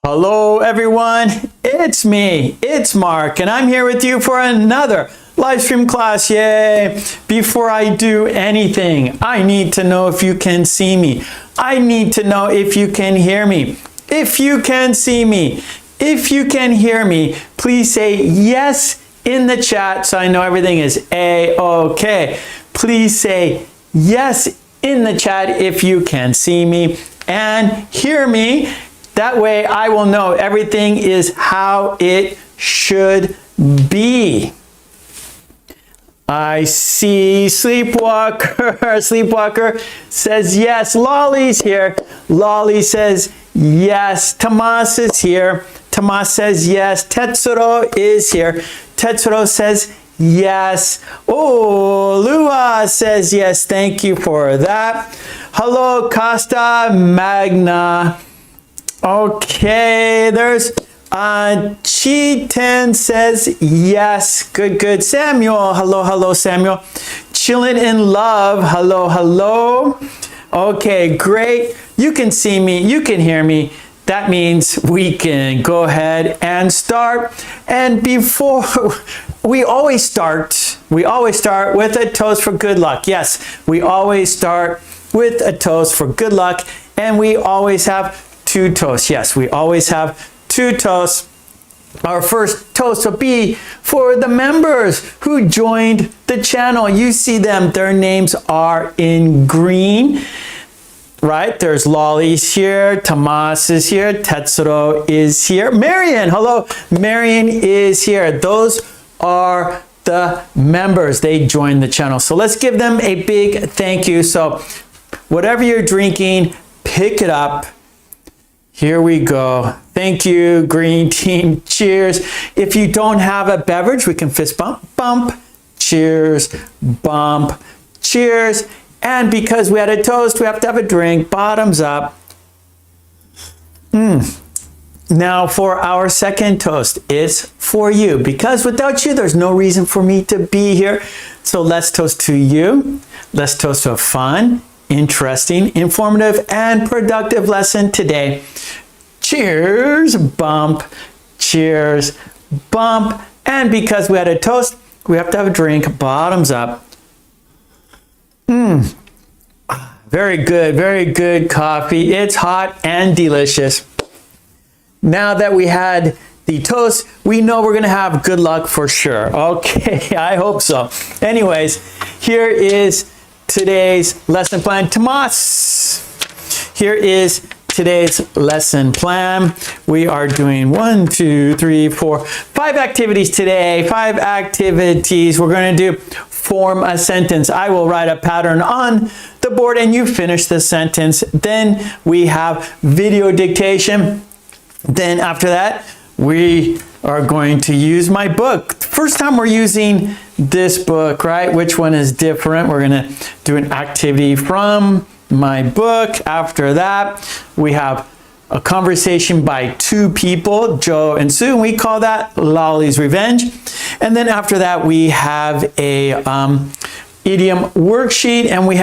Hello everyone, it's me, it's Mark, and I'm here with you for another live stream class. Yay! Before I do anything, I need to know if you can see me. I need to know if you can hear me. If you can see me, if you can hear me, please say yes in the chat so I know everything is A-OK. Please say yes in the chat if you can see me and hear me. That way I will know everything is how it should be. I see Sleepwalker. Sleepwalker says yes. Lolly's here. Lolly says yes. Tomas is here. Tomas says yes. Tetsuro is here. Tetsuro says yes. Oh, Lua says yes. Thank you for that. Hello, Costa Magna. Okay, there's Cheaton says yes. Good, good. Samuel, hello, hello, Samuel. Chillin' in love, hello, hello. Okay, great. You can see me, you can hear me. That means we can go ahead and start. And before, we always start with a toast for good luck. Yes, we always start with a toast for good luck, and we always have two toasts. Yes, we always have two toasts. Our first toast will be for the members who joined the channel. You see them, their names are in green, right? There's Lolly's here, Tomas is here, Tetsuro is here. Marion, hello, Marion is here. Those are the members, they joined the channel. So let's give them a big thank you. So whatever you're drinking, pick it up. Here we go. Thank you, green team. Cheers. If you don't have a beverage, we can fist bump, bump, cheers, bump, cheers. And because we had a toast, we have to have a drink. Bottoms up. Now for our second toast, it's for you. Because without you, there's no reason for me to be here. So let's toast to you. Let's toast to a fun, interesting, informative, and productive lesson today. Cheers, bump, cheers, bump. And because we had a toast, we have to have a drink. Bottoms up. Very good coffee. It's hot and delicious. Now that we had the toast, we know we're gonna have good luck for sure. Okay, I hope so. Anyways, here is today's lesson plan. Tomas, here is today's lesson plan. We are doing 5 activities today. 5 activities. We're going to do form a sentence. I will write a pattern on the board and you finish the sentence. Then we have video dictation. Then after that, we are going to use my book. First time we're using this book, right? Which one is different? We're going to do an activity from my book. After that, we have a conversation by 2 people, Joe and Sue. We call that Lolly's Revenge. And then after that, we have a idiom worksheet, and we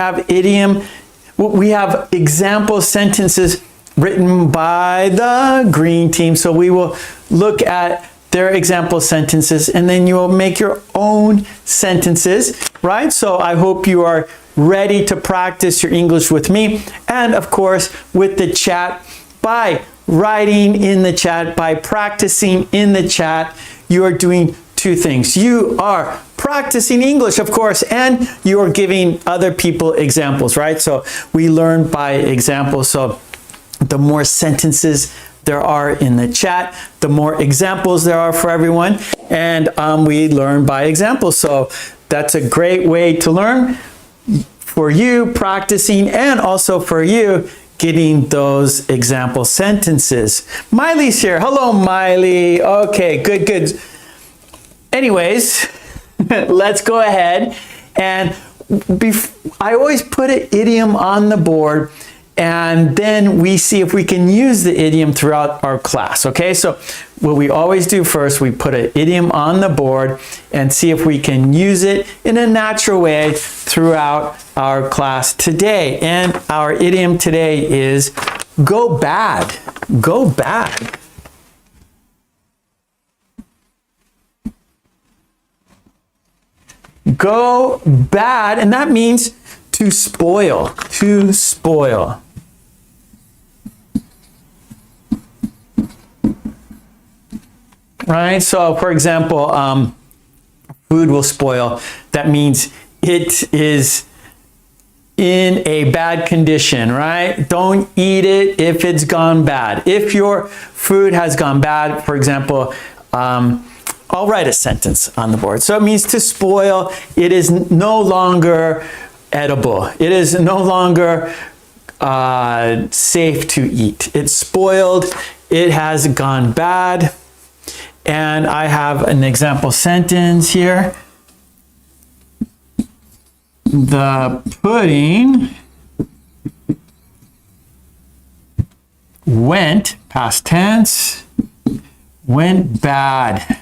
have example sentences written by the green team. So we will look at their example sentences, and then you will make your own sentences, right? So I hope you are ready to practice your English with me, and of course with the chat. By writing in the chat, by practicing in the chat, you are doing 2 things. You are practicing English, of course, and you are giving other people examples, right? So we learn by example. So the more sentences there are in the chat, the more examples there are for everyone, and we learn by example. So that's a great way to learn, for you practicing, and also for you getting those example sentences. Miley's here. Hello, Miley. Okay, good, good. Anyways, let's go ahead, and I always put an idiom on the board, and then we see if we can use the idiom throughout our class. Okay, so what we always do first, we put an idiom on the board and see if we can use it in a natural way throughout our class today. And our idiom today is go bad. Go bad. go bad, and that means to spoil, to spoil. Right? So, for example, food will spoil. That means it is in a bad condition, right? Don't eat it if it's gone bad. If your food has gone bad, for example, I'll write a sentence on the board. So it means to spoil. It is no longer edible. It is no longer safe to eat. It's spoiled. It has gone bad. And I have an example sentence here. The pudding went, past tense, went bad.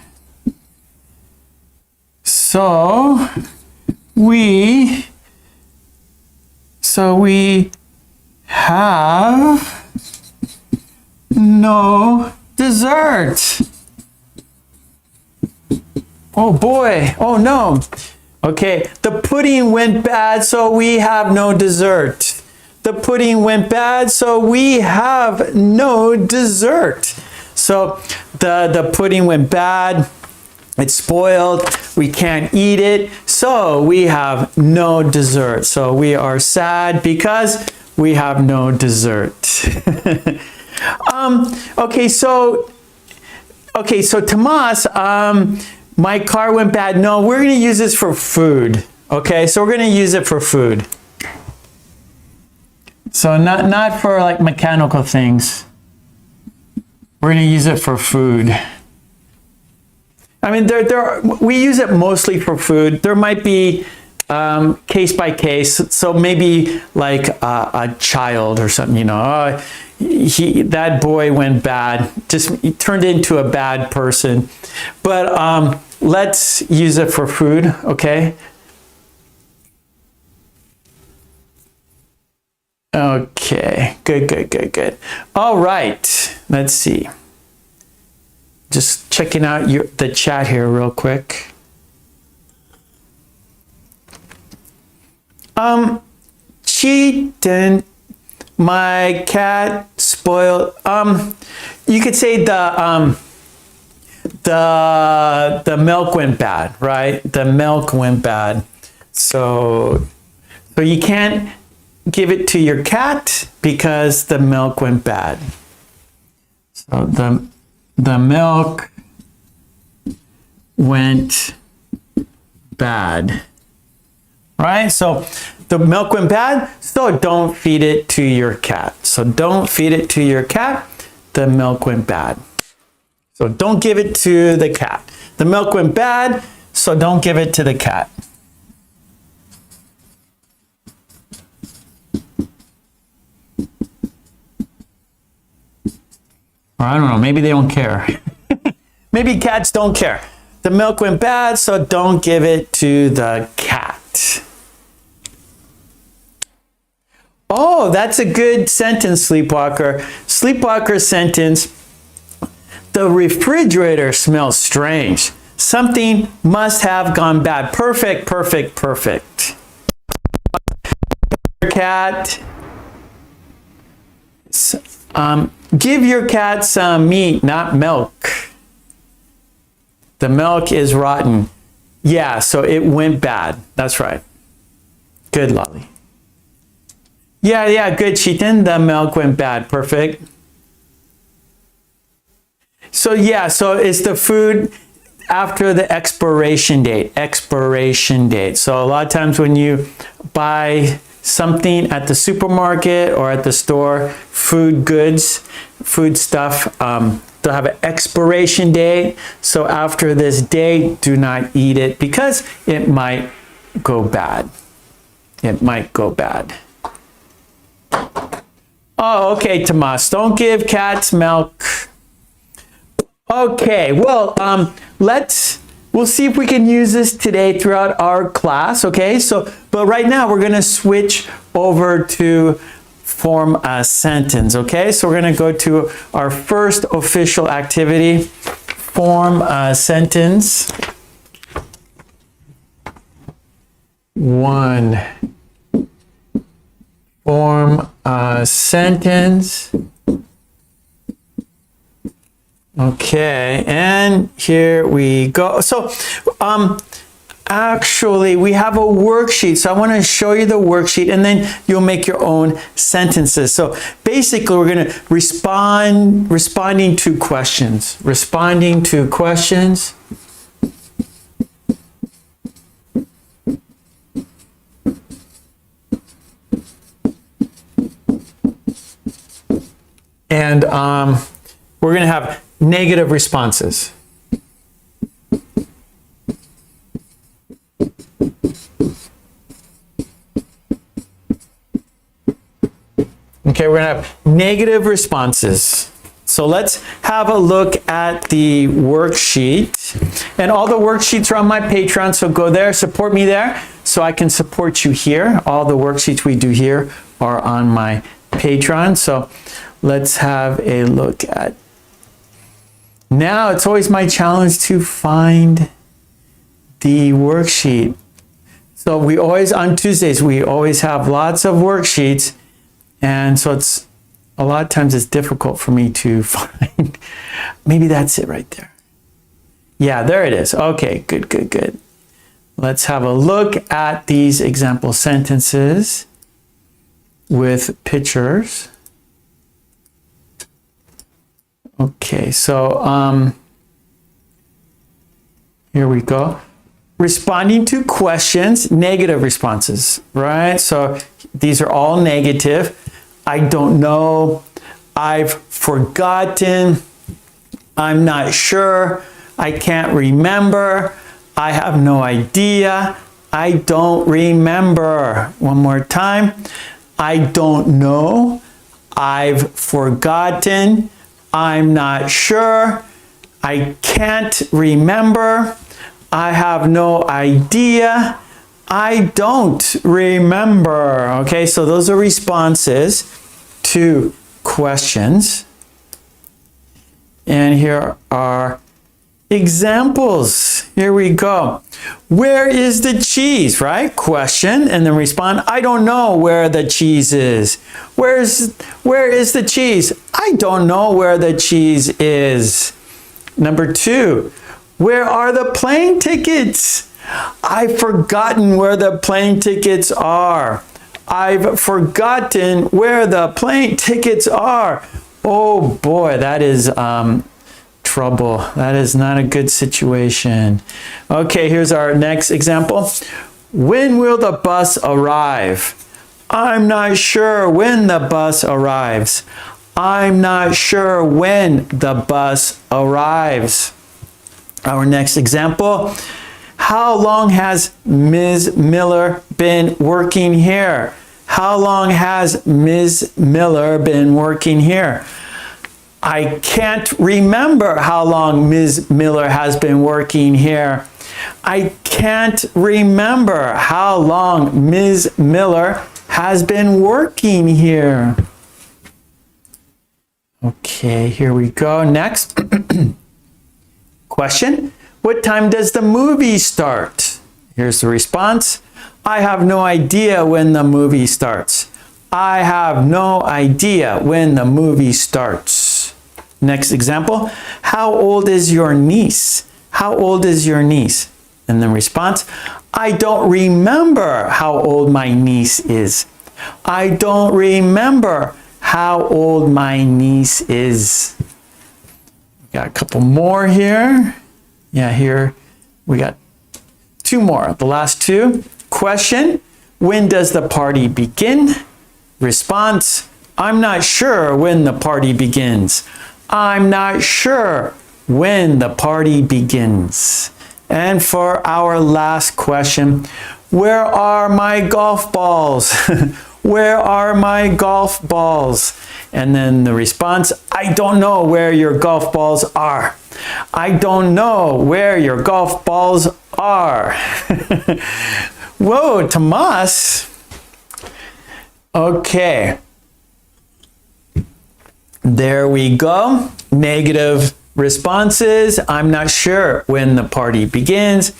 So we have no dessert. Oh boy, oh no. Okay, the pudding went bad, so we have no dessert. The pudding went bad, so we have no dessert. So the pudding went bad, it's spoiled, we can't eat it, so we have no dessert. So we are sad because we have no dessert. Okay, so Tomas, my car went bad. No, we're going to use this for food. Okay, so we're going to use it for food. So not for like mechanical things. We're going to use it for food. I mean, we use it mostly for food. There might be case by case. So maybe like a child or something, you know, that boy went bad, he turned into a bad person. But let's use it for food, okay? Okay, good. All right, let's see. Just checking out the chat here real quick. Cheating. My cat spoiled. You could say the milk went bad, right? The milk went bad. So you can't give it to your cat because the milk went bad. So the milk went bad, right? So the milk went bad, so don't feed it to your cat. So don't feed it to your cat. The milk went bad. So don't give it to the cat. The milk went bad, so don't give it to the cat. Or I don't know, maybe they don't care. Maybe cats don't care. The milk went bad, so don't give it to the cat. Oh, that's a good sentence, Sleepwalker. Sleepwalker sentence. The refrigerator smells strange. Something must have gone bad. Perfect. Cat. Give your cat some meat, not milk. The milk is rotten. Yeah, so it went bad. That's right. Good, Lolly. Yeah, good, Cheatin. The milk went bad. Perfect. So yeah, so it's the food after the expiration date. Expiration date. So a lot of times when you buy something at the supermarket or at the store, food goods, food stuff, they'll have an expiration date. So after this date, do not eat it because it might go bad. It might go bad. Oh, okay, Tomas, don't give cats milk. Okay, well, we'll see if we can use this today throughout our class, okay? But right now we're gonna switch over to form a sentence, okay? So we're gonna go to our first official activity, form a sentence. 1. Form a sentence. Okay, and here we go. So, actually, we have a worksheet. So I want to show you the worksheet, and then you'll make your own sentences. So basically, we're going to responding to questions. Responding to questions. And we're going to have negative responses. Okay, we're going to have negative responses. So let's have a look at the worksheet. And all the worksheets are on my Patreon, so go there, support me there, so I can support you here. All the worksheets we do here are on my Patreon. So let's have a look at. Now, it's always my challenge to find the worksheet. So we always, on Tuesdays, we always have lots of worksheets. And so it's, a lot of times it's difficult for me to find. Maybe that's it right there. Yeah, there it is. Okay, good, good, good. Let's have a look at these example sentences with pictures. Okay, so here we go. Responding to questions, negative responses, right? So these are all negative. I don't know. I've forgotten. I'm not sure. I can't remember. I have no idea. I don't remember. One more time. I don't know. I've forgotten. I'm not sure. I can't remember. I have no idea. I don't remember. Okay, so those are responses to questions. And here are examples. Here we go. Where is the cheese, right? Question, and then respond, I don't know where the cheese is. Where is the cheese? I don't know where the cheese is. Number 2, where are the plane tickets? I've forgotten where the plane tickets are. I've forgotten where the plane tickets are. Oh boy, that is trouble. That is not a good situation. Okay, here's our next example. When will the bus arrive? I'm not sure when the bus arrives. I'm not sure when the bus arrives. Our next example. How long has Ms. Miller been working here? How long has Ms. Miller been working here? I can't remember how long Ms. Miller has been working here. I can't remember how long Ms. Miller has been working here. Okay, here we go. Next. Question. What time does the movie start? Here's the response. I have no idea when the movie starts. I have no idea when the movie starts. Next example. How old is your niece? How old is your niece? And the response. I don't remember how old my niece is. I don't remember how old my niece is. Got a couple more here. Yeah, here we got 2 more. The last 2. Question, when does the party begin? Response, I'm not sure when the party begins. I'm not sure when the party begins. And for our last question, where are my golf balls? Where are my golf balls? And then the response, I don't know where your golf balls are. I don't know where your golf balls are. Whoa, Tomas. Okay. There we go. Negative responses. I'm not sure when the party begins.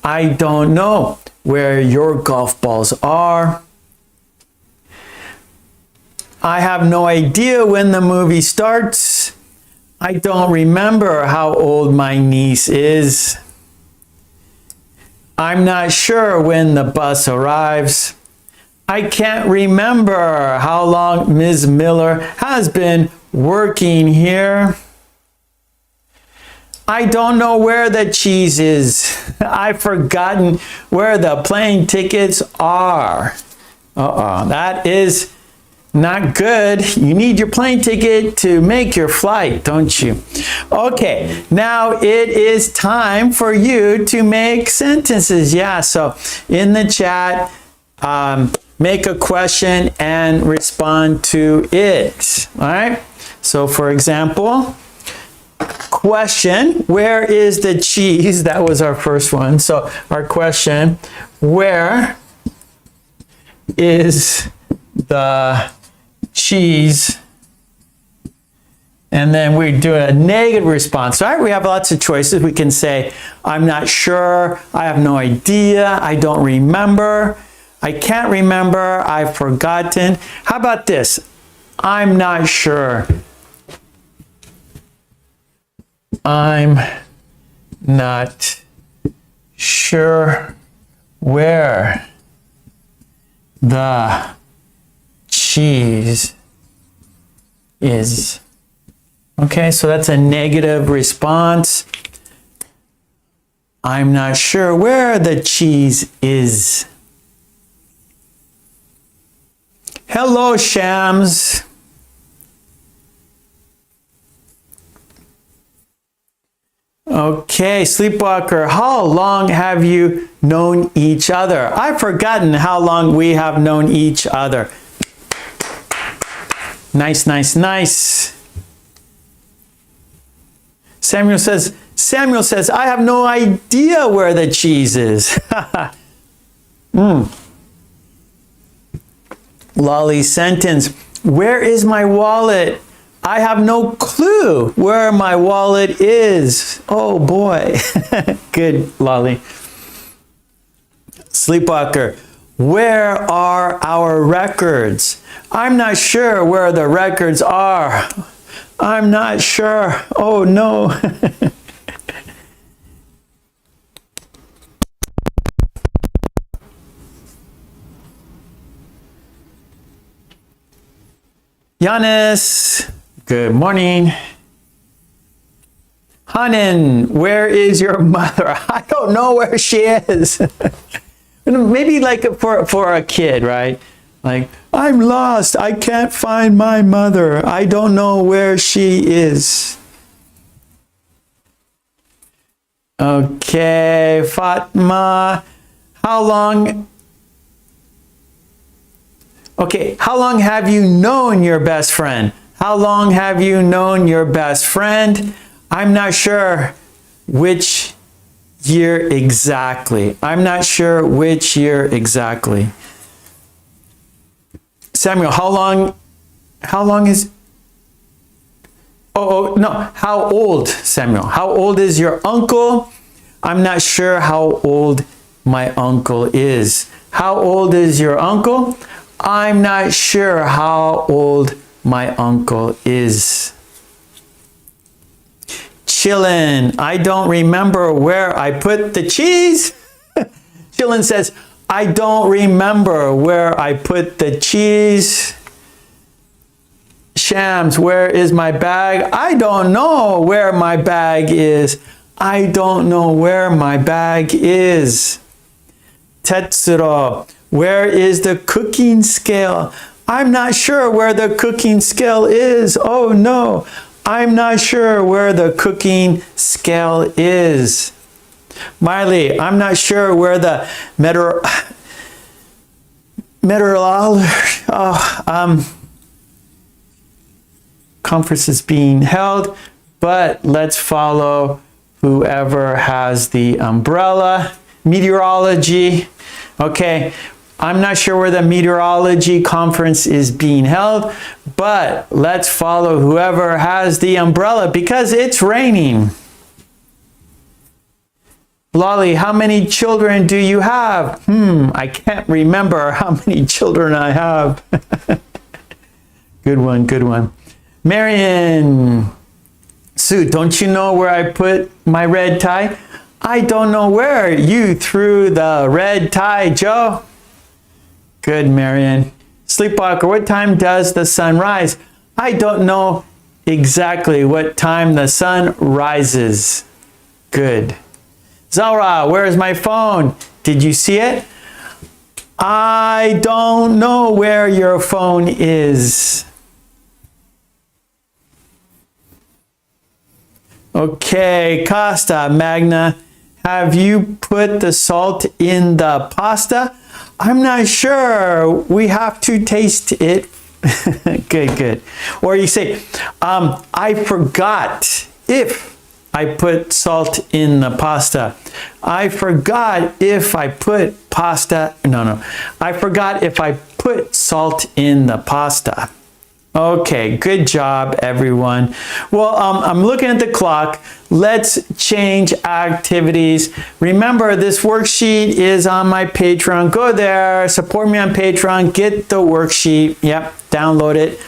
I don't know where your golf balls are. I have no idea when the movie starts. I don't remember how old my niece is. I'm not sure when the bus arrives. I can't remember how long Ms. Miller has been working here. I don't know where the cheese is. I've forgotten where the plane tickets are. That is not good. You need your plane ticket to make your flight, don't you? Okay, now it is time for you to make sentences. Yeah, so in the chat, make a question and respond to it. All right, so for example, question, where is the cheese? That was our first one. So our question, where is the cheese? And then we do a negative response. All right, we have lots of choices. We can say, I'm not sure, I have no idea, I don't remember, I can't remember, I've forgotten. How about this? I'm not sure. I'm not sure where the cheese is. Okay, so that's a negative response. I'm not sure where the cheese is. Hello, Shams. Okay, Sleepwalker, how long have you known each other? I've forgotten how long we have known each other. Nice, nice, nice. Samuel says, I have no idea where the cheese is. Lolly's sentence, where is my wallet? I have no clue where my wallet is. Oh boy. Good, Lolly. Sleepwalker, where are our records? I'm not sure where the records are. I'm not sure. Oh no. Giannis, good morning. Hanan, where is your mother? I don't know where she is. Maybe like for a kid, right? Like, I'm lost. I can't find my mother. I don't know where she is. Okay, Fatma, how long have you known your best friend? How long have you known your best friend? I'm not sure which year exactly. I'm not sure which year exactly. Samuel, how old, Samuel? How old is your uncle? I'm not sure how old my uncle is. How old is your uncle? I'm not sure how old my uncle is. Chillin, I don't remember where I put the cheese. Chillin says, I don't remember where I put the cheese. Shams, where is my bag? I don't know where my bag is. I don't know where my bag is. Tetsuro, where is the cooking scale? I'm not sure where the cooking scale is. Oh no, I'm not sure where the cooking scale is. Miley, I'm not sure where the conference is being held, but let's follow whoever has the umbrella. Meteorology. Okay, I'm not sure where the meteorology conference is being held, but let's follow whoever has the umbrella because it's raining. Lolly, how many children do you have? I can't remember how many children I have. Good one, good one. Marion, Sue, don't you know where I put my red tie? I don't know where. You threw the red tie, Joe. Good, Marion. Sleepwalker, what time does the sun rise? I don't know exactly what time the sun rises. Good. Zara, where's my phone? Did you see it? I don't know where your phone is. Okay, Costa, Magna, have you put the salt in the pasta? I'm not sure. We have to taste it. Good, good. Or you say, I forgot if I put salt in the pasta. I forgot if I put pasta. No. I forgot if I put salt in the pasta. Okay, good job, everyone. Well, I'm looking at the clock. Let's change activities. Remember, this worksheet is on my Patreon. Go there, support me on Patreon, get the worksheet. Yep, download it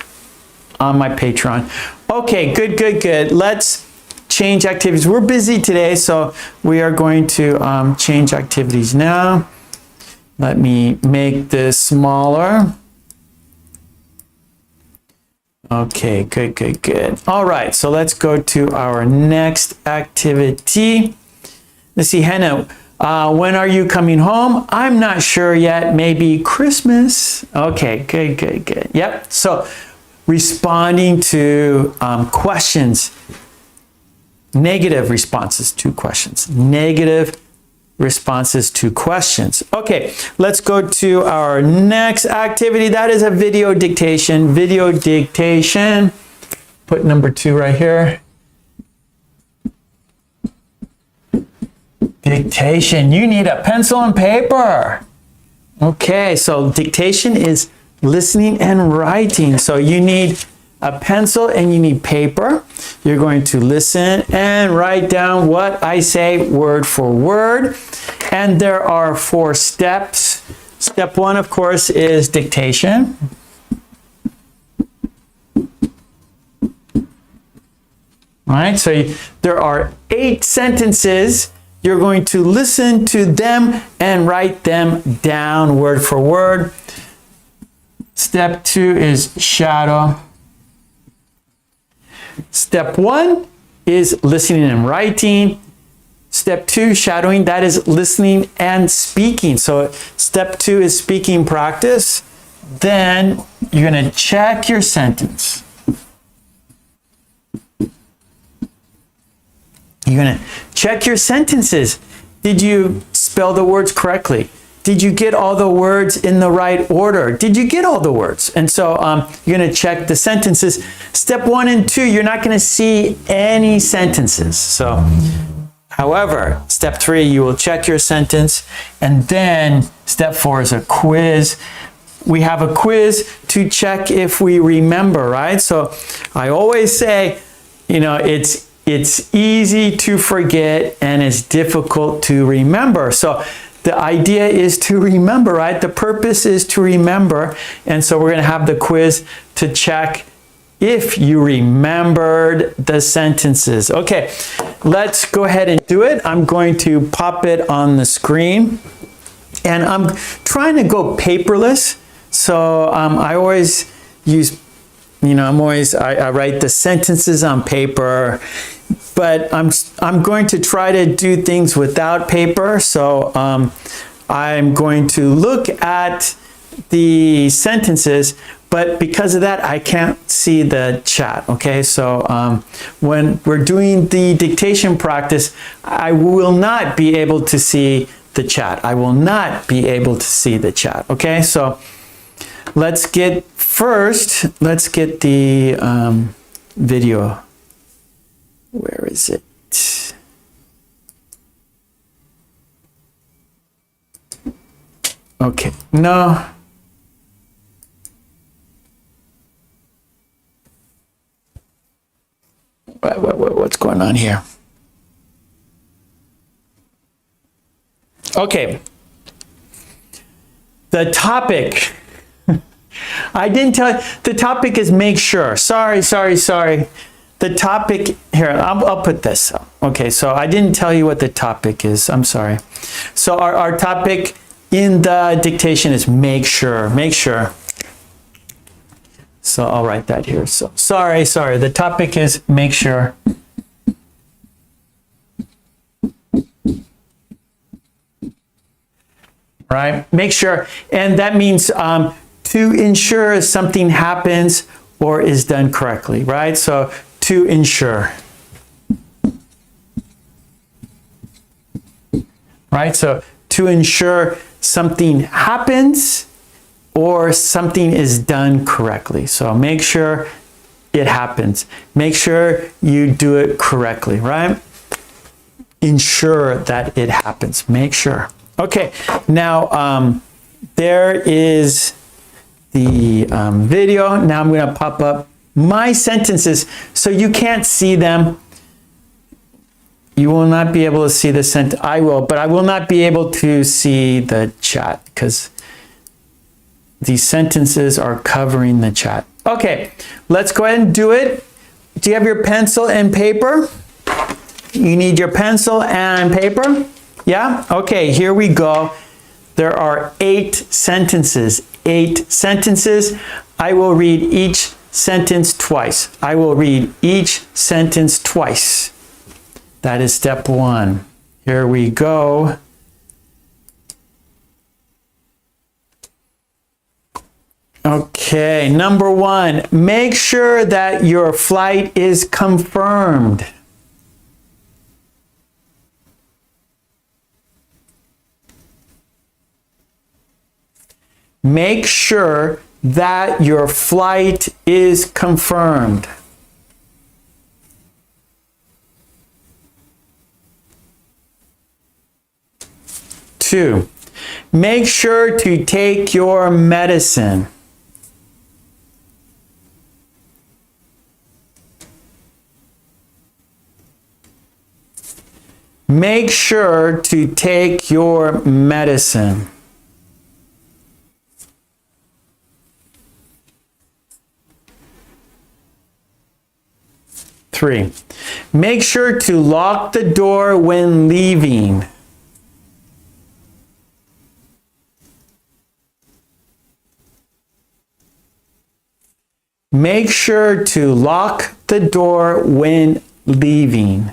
on my Patreon. Okay, good, good, good. Let's change activities. We're busy today, so we are going to change activities now. Let me make this smaller. Okay, good, good, good. All right, so let's go to our next activity. Let's see, Hannah, when are you coming home? I'm not sure yet, maybe Christmas. Okay, good, good, good. Yep, so responding to questions, negative responses to questions, negative responses to questions. Okay, let's go to our next activity. That is a video dictation. Video dictation. Put number 2 right here. Dictation. You need a pencil and paper. Okay, so dictation is listening and writing. So you need a pencil and you need paper. You're going to listen and write down what I say word for word. And there are 4 steps. Step 1, of course, is dictation. All right, so there are 8 sentences. You're going to listen to them and write them down word for word. Step 2 is shadow. Step 1 is listening and writing. Step 2, shadowing, that is listening and speaking. So step 2 is speaking practice. Then you're going to check your sentence. You're going to check your sentences. Did you spell the words correctly? Did you get all the words in the right order? Did you get all the words? And so you're going to check the sentences. Step 1 and 2, you're not going to see any sentences. So, however, step 3, you will check your sentence. And then step 4 is a quiz. We have a quiz to check if we remember, right? So I always say, you know, it's easy to forget and it's difficult to remember. So the idea is to remember, right? The purpose is to remember. And so we're going to have the quiz to check if you remembered the sentences. Okay, let's go ahead and do it. I'm going to pop it on the screen. And I'm trying to go paperless. So I always use, you know, I write the sentences on paper. But I'm going to try to do things without paper. So I'm going to look at the sentences, but because of that, I can't see the chat. Okay, so when we're doing the dictation practice, I will not be able to see the chat. I will not be able to see the chat. Okay, so let's get the video. Where is it? Okay, no. What's going on here? Okay. The topic. I didn't tell you. The topic is make sure. Sorry. The topic, here, I'll put this up. Okay, so I didn't tell you what the topic is. I'm sorry. So our topic in the dictation is make sure. Make sure. So I'll write that here. So sorry. The topic is make sure. Right? Make sure. And that means to ensure something happens or is done correctly, right? So to ensure. Right? So to ensure something happens or something is done correctly. So make sure it happens. Make sure you do it correctly, right? Ensure that it happens. Make sure. Okay, now there is the video. Now I'm going to pop up my sentences. So you can't see them. You will not be able to see the sentence. I will, but I will not be able to see the chat because these sentences are covering the chat. Okay, let's go ahead and do it. Do you have your pencil and paper? You need your pencil and paper? Yeah? Okay, here we go. There are 8 sentences. 8 sentences. I will read each sentence twice. I will read each sentence twice. That is step 1. Here we go. Okay, number 1. Make sure that your flight is confirmed. Make sure that your flight is confirmed. Two, make sure to take your medicine. Make sure to take your medicine. 3, make sure to lock the door when leaving. Make sure to lock the door when leaving.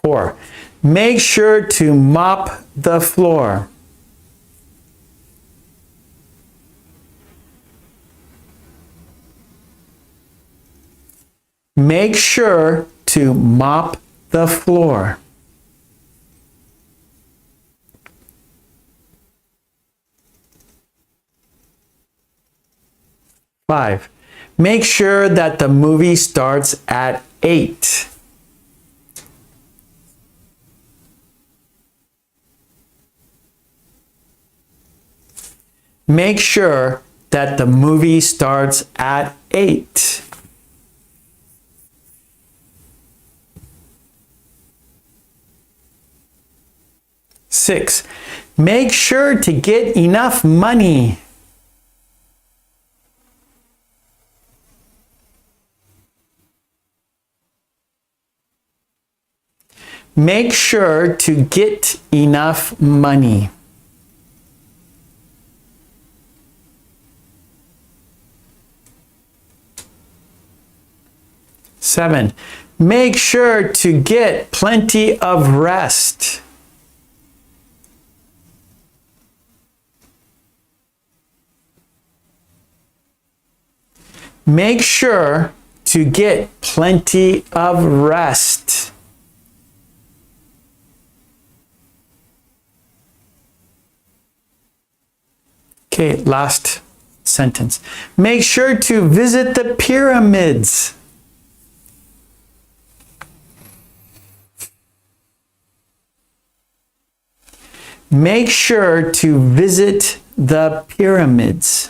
4, make sure to mop the floor. Make sure to mop the floor. 5, make sure that the movie starts at 8. Make sure that the movie starts at 8. 6, make sure to get enough money. Make sure to get enough money. 7, make sure to get plenty of rest. 'Make sure to get plenty of rest. Okay, last sentence. Make sure to visit the pyramids. Make sure to visit the pyramids.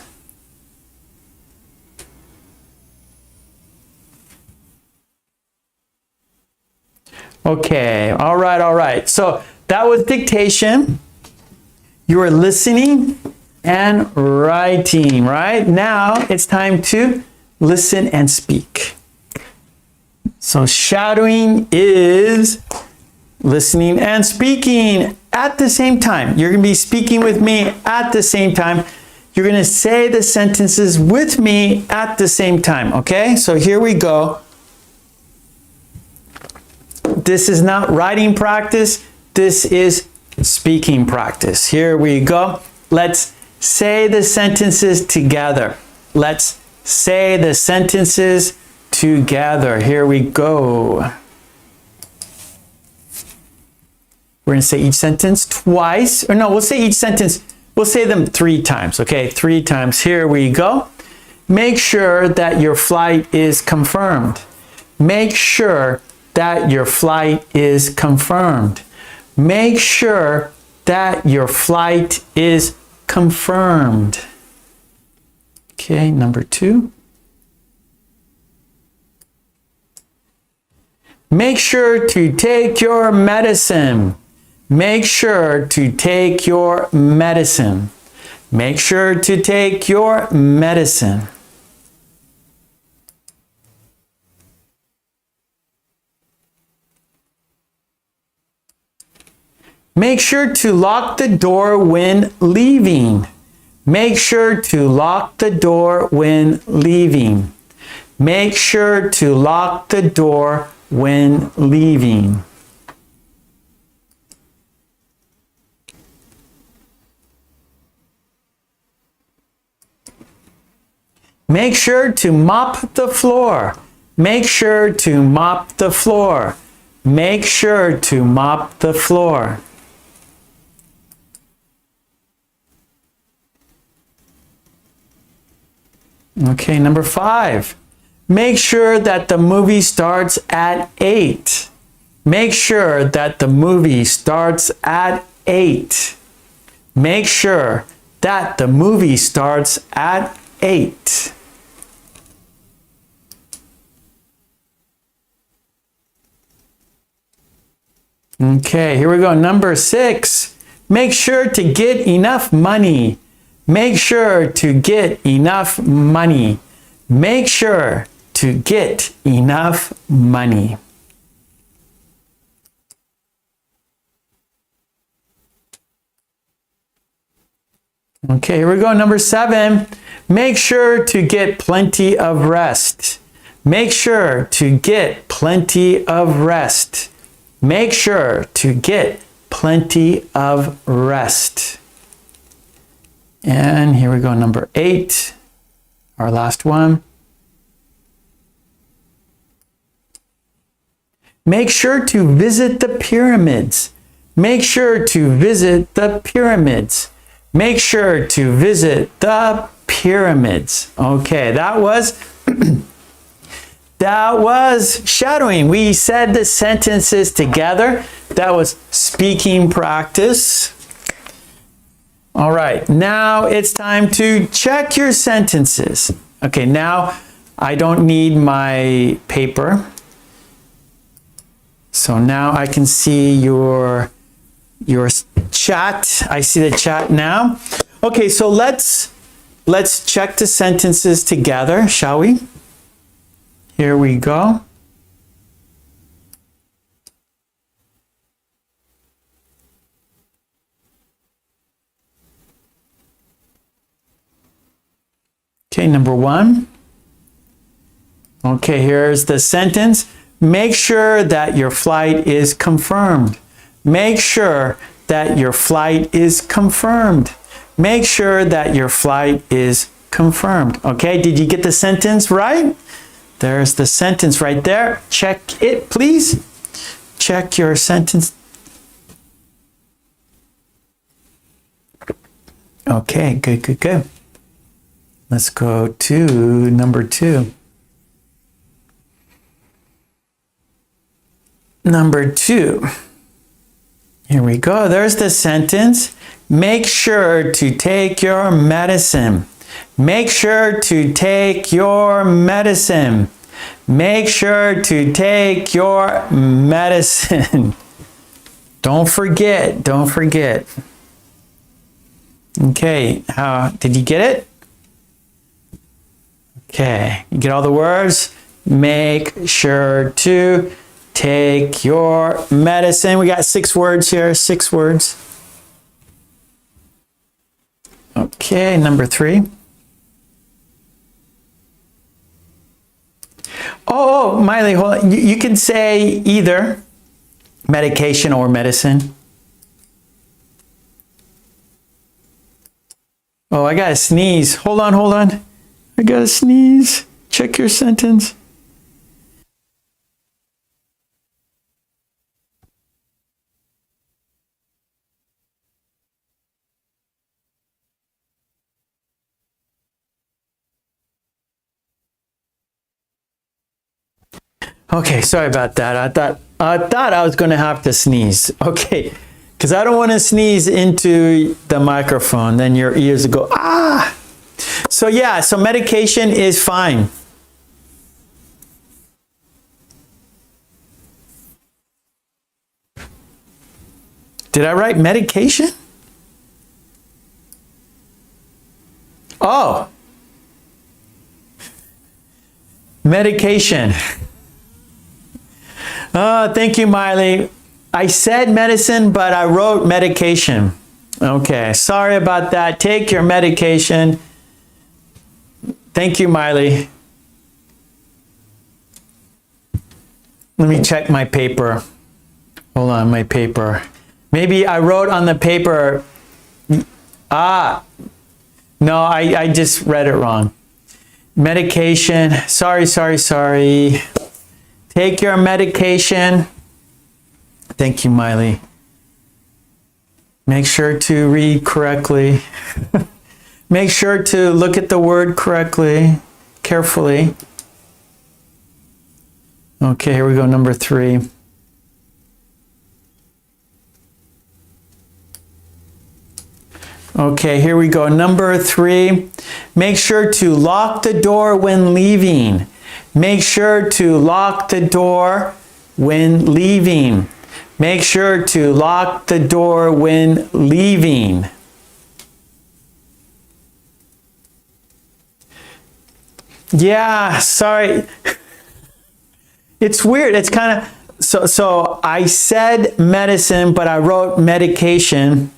Okay, all right, all right. So that was dictation. You are listening and writing, right? Now it's time to listen and speak. So shadowing is listening and speaking at the same time. You're going to be speaking with me at the same time. You're going to say the sentences with me at the same time, okay? So here we go. This is not writing practice. This is speaking practice. Here we go. Let's say the sentences together. Let's say the sentences together. Here we go. We're going to say each sentence twice. Or no, we'll say each sentence. We'll say them 3 times. Okay, 3 times. Here we go. Make sure that your flight is confirmed. Make sure that your flight is confirmed. Make sure that your flight is confirmed. Okay, number 2. Make sure to take your medicine. Make sure to take your medicine. Make sure to take your medicine. Make sure to lock the door when leaving. Make sure to lock the door when leaving. Make sure to lock the door when leaving. Make sure to mop the floor. Make sure to mop the floor. Make sure to mop the floor. Okay, number 5. Make sure that the movie starts at 8. Make sure that the movie starts at 8. Make sure that the movie starts at 8. Okay, here we go. Number 6. Make sure to get enough money. Make sure to get enough money. Make sure to get enough money. Okay, here we go. Number 7. Make sure to get plenty of rest. Make sure to get plenty of rest. Make sure to get plenty of rest. And here we go, number 8, our last one. Make sure to visit the pyramids. Make sure to visit the pyramids. Make sure to visit the pyramids. Okay, that was that was shadowing. We said the sentences together. That was speaking practice. All right, now it's time to check your sentences. Okay, now I don't need my paper. So now I can see your chat. I see the chat now. Okay, so let's check the sentences together, shall we? Here we go. Okay, number 1. Okay, here's the sentence. Make sure that your flight is confirmed. Make sure that your flight is confirmed. Make sure that your flight is confirmed. Okay, did you get the sentence right? There's the sentence right there. Check it, please. Check your sentence. Okay, good, good, good. Let's go to number 2. Number 2. Here we go. There's the sentence. Make sure to take your medicine. Make sure to take your medicine. Make sure to take your medicine. Don't forget, don't forget. Okay, did you get it? Okay, you get all the words? Make sure to take your medicine. We got 6 words here, 6 words. Okay, number 3. Oh, Miley, hold on. You can say either medication or medicine. Oh, I gotta sneeze. Hold on, hold on. I gotta sneeze. Check your sentence. Okay, sorry about that. I thought I was going to have to sneeze. Okay, because I don't want to sneeze into the microphone. Then your ears will go, ah. So yeah, so medication is fine. Did I write medication? Oh. Medication. Thank you, Miley. I said medicine, but I wrote medication. Okay, sorry about that. Take your medication. Thank you, Miley. Let me check my paper. Hold on, my paper. Maybe I wrote on the paper. No, I just read it wrong. Medication. Sorry. Take your medication. Thank you, Miley. Make sure to read correctly. Make sure to look at the word correctly, carefully. Okay, here we go, number 3. Okay, here we go, number 3. Make sure to lock the door when leaving. Make sure to lock the door when leaving. Make sure to lock the door when leaving. Yeah, sorry. It's weird. It's kind of, so I said medicine, but I wrote medication.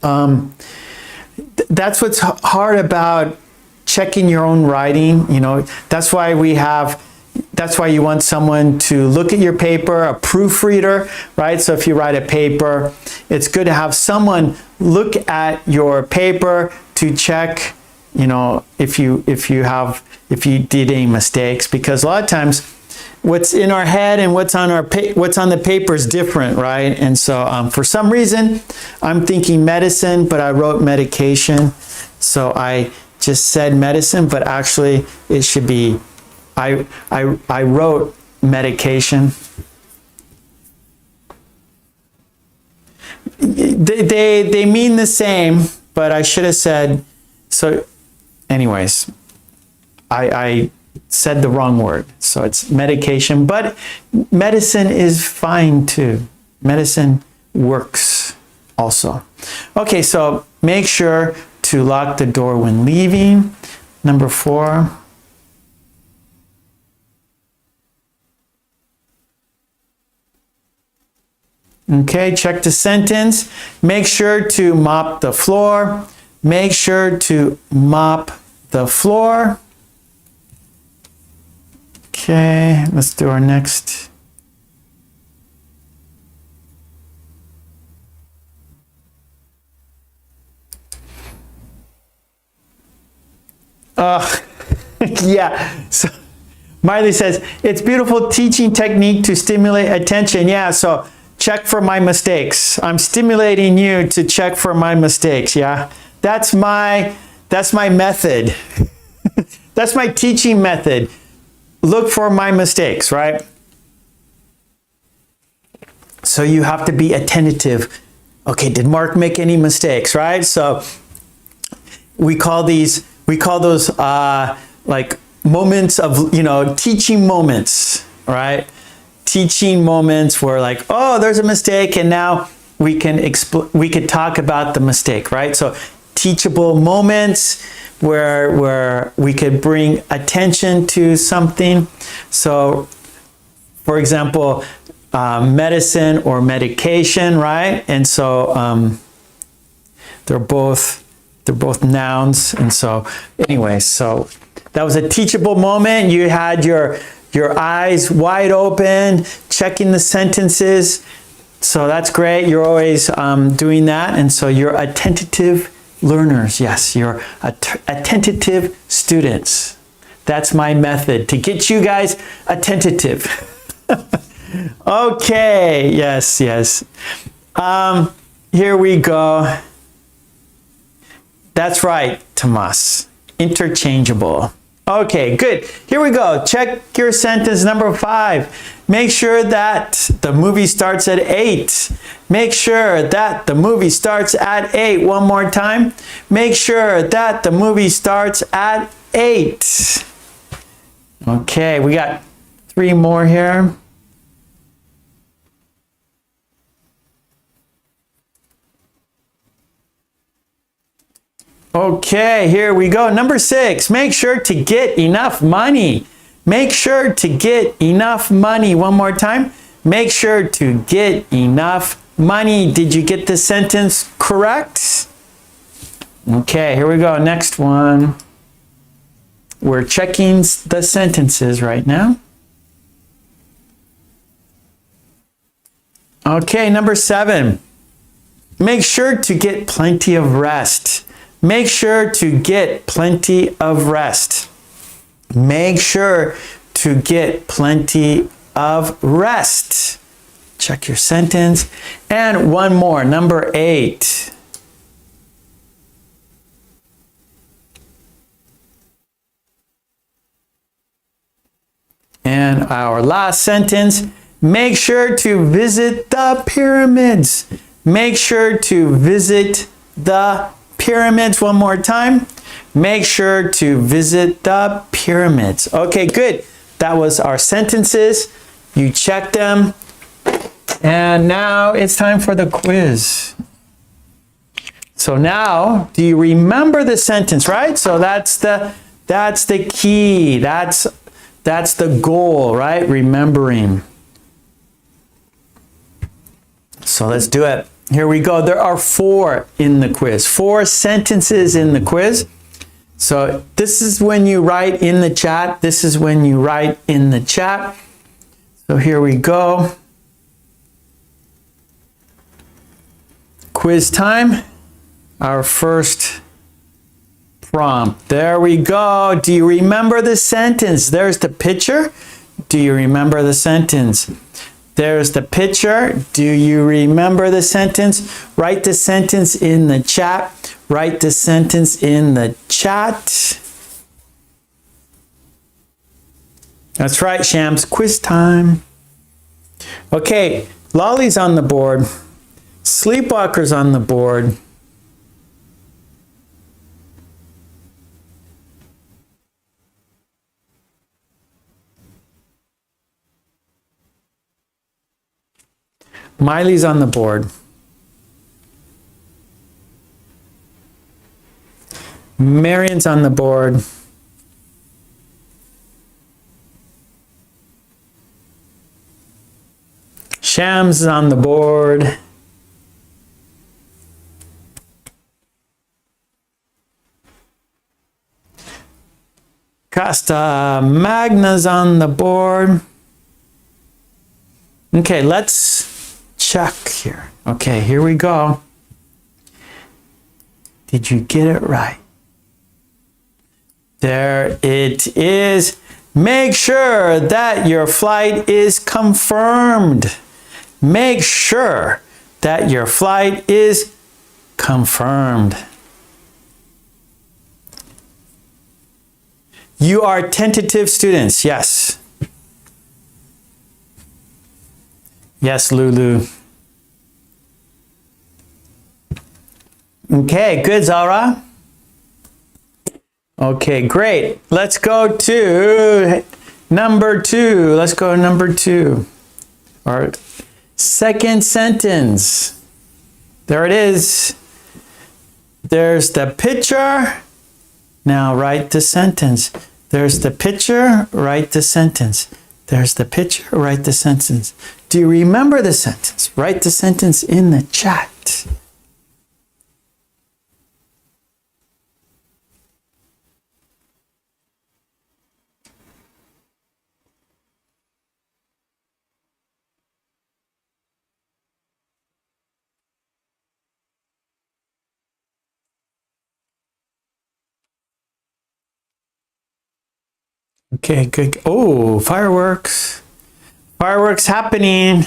That's what's hard about checking your own writing. You know, that's why you want someone to look at your paper, a proofreader, right? So if you write a paper, it's good to have someone look at your paper to check, you know, if you did any mistakes, because a lot of times what's in our head and what's on the paper is different, right? And so for some reason I'm thinking medicine, but I wrote medication. So I just said medicine, but actually it should be, I wrote medication. They mean the same, but I should have said, so anyways, I said the wrong word. So it's medication, but medicine is fine too. Medicine works also. Okay, so make sure to lock the door when leaving. Number 4. Okay, check the sentence. Make sure to mop the floor. Make sure to mop the floor. Okay, let's do our next. Yeah, so Miley says, it's beautiful teaching technique to stimulate attention. Yeah, so check for my mistakes. I'm stimulating you to check for my mistakes, yeah? That's my method. That's my teaching method. Look for my mistakes, right? So you have to be attentive. Okay, did Mark make any mistakes, right? So we call those like moments of, teaching moments, right? Teaching moments where like, oh, there's a mistake, and now we could talk about the mistake, right? So teachable moments where we could bring attention to something. So for example, medicine or medication, right? And so they're both nouns. And so anyway, so that was a teachable moment. You had your eyes wide open, checking the sentences. So that's great. You're always doing that. And so you're attentive learners. Yes, you're attentive students. That's my method to get you guys attentive. Okay, yes. Here we go. That's right, Tomas. Interchangeable. Okay, good. Here we go. Check your sentence number 5. Make sure that the movie starts at 8. Make sure that the movie starts at 8. One more time. Make sure that the movie starts at 8. Okay, we got 3 more here. Okay, here we go. Number 6, make sure to get enough money. Make sure to get enough money. One more time. Make sure to get enough money. Did you get the sentence correct? Okay, here we go. Next one. We're checking the sentences right now. Okay, number 7. Make sure to get plenty of rest. Make sure to get plenty of rest. Make sure to get plenty of rest. Check your sentence. And one more, number 8. And our last sentence, make sure to visit the pyramids. Make sure to visit the pyramids. One more time. Make sure to visit the pyramids. Okay, good. That was our sentences. You checked them. And now it's time for the quiz. So now, do you remember the sentence, right? So that's the key. That's the goal, right? Remembering. So let's do it. Here we go. There are 4 in the quiz. 4 sentences in the quiz. So this is when you write in the chat. This is when you write in the chat. So here we go. Quiz time. Our first prompt. There we go. Do you remember the sentence? There's the picture. Do you remember the sentence? There's the picture. Do you remember the sentence? Write the sentence in the chat. Write the sentence in the chat. That's right, Shams. Quiz time. Okay, Lolly's on the board. Sleepwalker's on the board. Miley's on the board. Marion's on the board. Shams is on the board. Costa Magna's on the board. Okay, let's check here. Okay, here we go. Did you get it right? There it is. Make sure that your flight is confirmed. Make sure that your flight is confirmed. You are tentative students. Yes. Yes, Lulu. Okay, good, Zara. Okay, great. Let's go to number 2. Let's go to number 2. Our second sentence. There it is. There's the picture. Now write the sentence. There's the picture, write the sentence. There's the picture, write the sentence. Do you remember the sentence? Write the sentence in the chat. Okay, good. Oh, fireworks. Fireworks happening.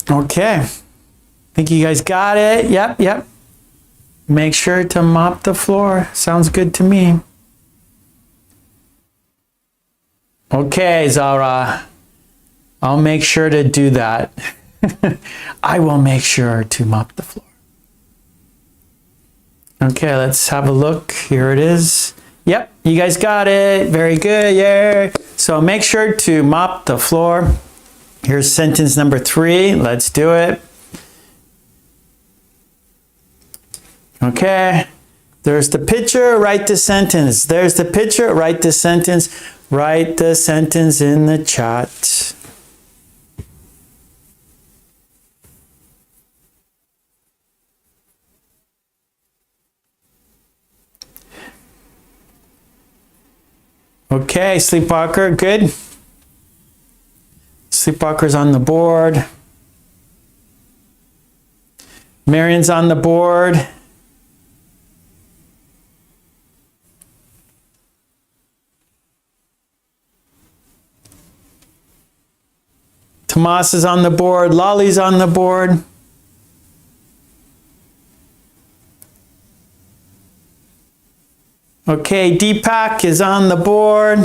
Okay. Think you guys got it? Yep. Make sure to mop the floor. Sounds good to me. Okay, Zara. I'll make sure to do that. I will make sure to mop the floor. Okay, let's have a look. Here it is. Yep, you guys got it. Very good. Yeah. So make sure to mop the floor. Here's sentence number 3. Let's do it. Okay. There's the picture, write the sentence. There's the picture, write the sentence. Write the sentence in the chat. Okay, Sleepwalker, good. Sleepwalker's on the board. Marion's on the board. Tomas is on the board. Lolly's on the board. Okay, Deepak is on the board.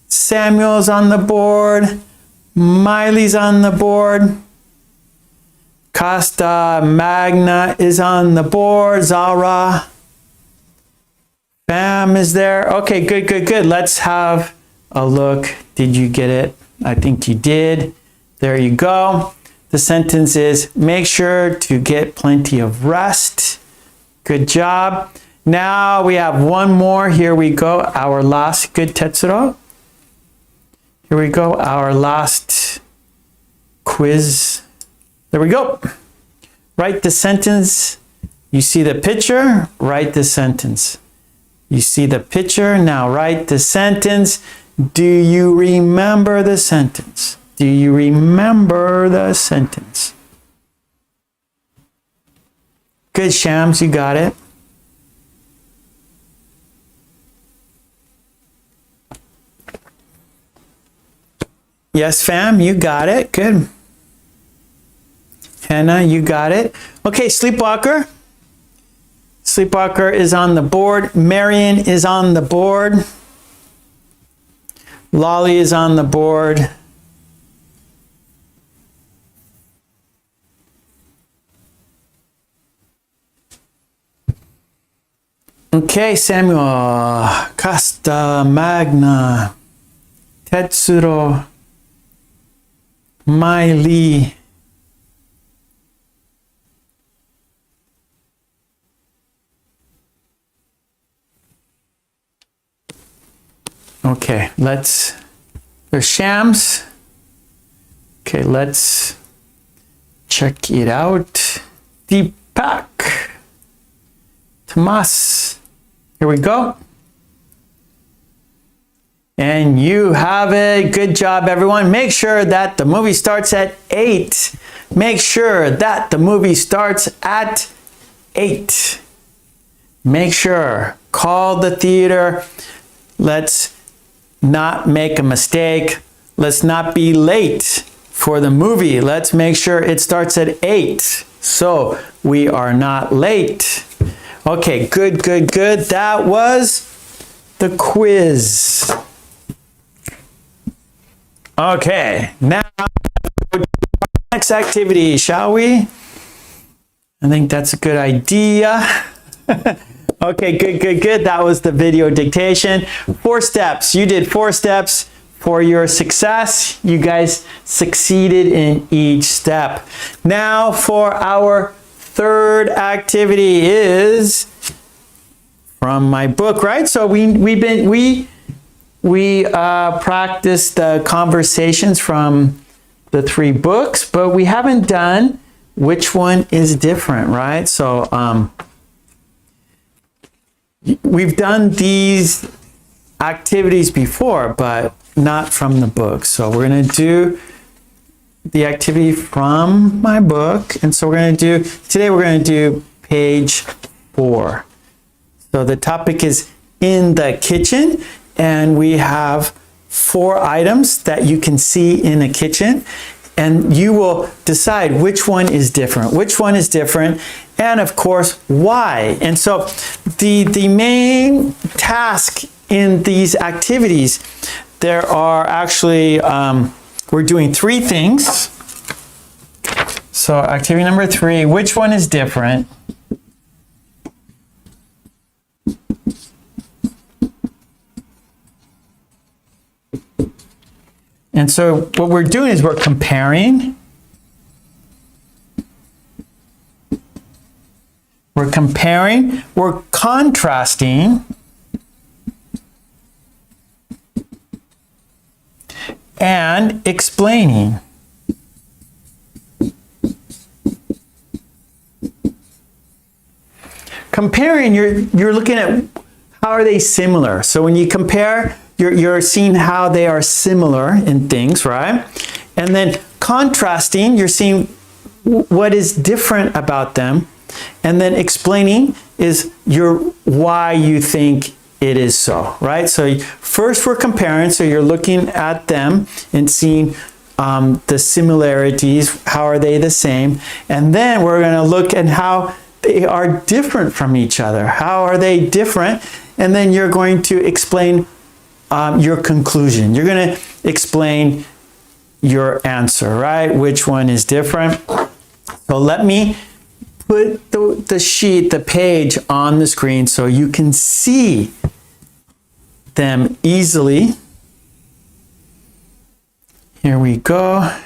Samuel's on the board. Miley's on the board. Costa Magna is on the board. Zara. Bam is there. Okay, good. Let's have a look. Did you get it? I think you did. There you go. The sentence is, make sure to get plenty of rest. Good job. Now we have one more. Here we go. Our last, good Tetsuro. Here we go. Our last quiz. There we go. Write the sentence. You see the picture, write the sentence. You see the picture, now write the sentence. Do you remember the sentence? Do you remember the sentence? Good, Shams, you got it. Yes, fam, you got it. Good. Hannah, you got it. Okay, Sleepwalker. Sleepwalker is on the board. Marion is on the board. Lolly is on the board. Okay, Samuel, Costa, Magna, Tetsuro, Miley. Okay, there's Shams. Okay, let's check it out. Deepak, Tomas. Here we go. And you have it. Good job, everyone. Make sure that the movie starts at 8. Make sure that the movie starts at 8. Make sure. Call the theater. Let's not make a mistake. Let's not be late for the movie. Let's make sure it starts at 8. So we are not late. Okay, good. That was the quiz. Okay, now next activity, shall we? I think that's a good idea. Okay, good. That was the video dictation. 4 steps. You did 4 steps for your success. You guys succeeded in each step. Now for our third activity is from my book, right? So we practiced the conversations from the 3 books, but we haven't done which one is different, right? So we've done these activities before, but not from the book. So we're going to do the activity from my book. And so today we're going to do page 4. So the topic is in the kitchen, and we have 4 items that you can see in a kitchen, and you will decide which one is different, and of course, why. And so the main task in these activities, there are actually, we're doing 3 things. So activity number 3, which one is different? And so what we're doing is we're comparing. We're contrasting, and explaining. Comparing, you're looking at how are they similar. So when you compare, you're seeing how they are similar in things, right? And then contrasting, you're seeing what is different about them. And then explaining is why you think it is so, right? So first we're comparing, so you're looking at them and seeing the similarities, how are they the same? And then we're going to look at how they are different from each other. How are they different? And then you're going to explain your conclusion. You're going to explain your answer, right? Which one is different? So let me put the page on the screen so you can see them easily. Here we go.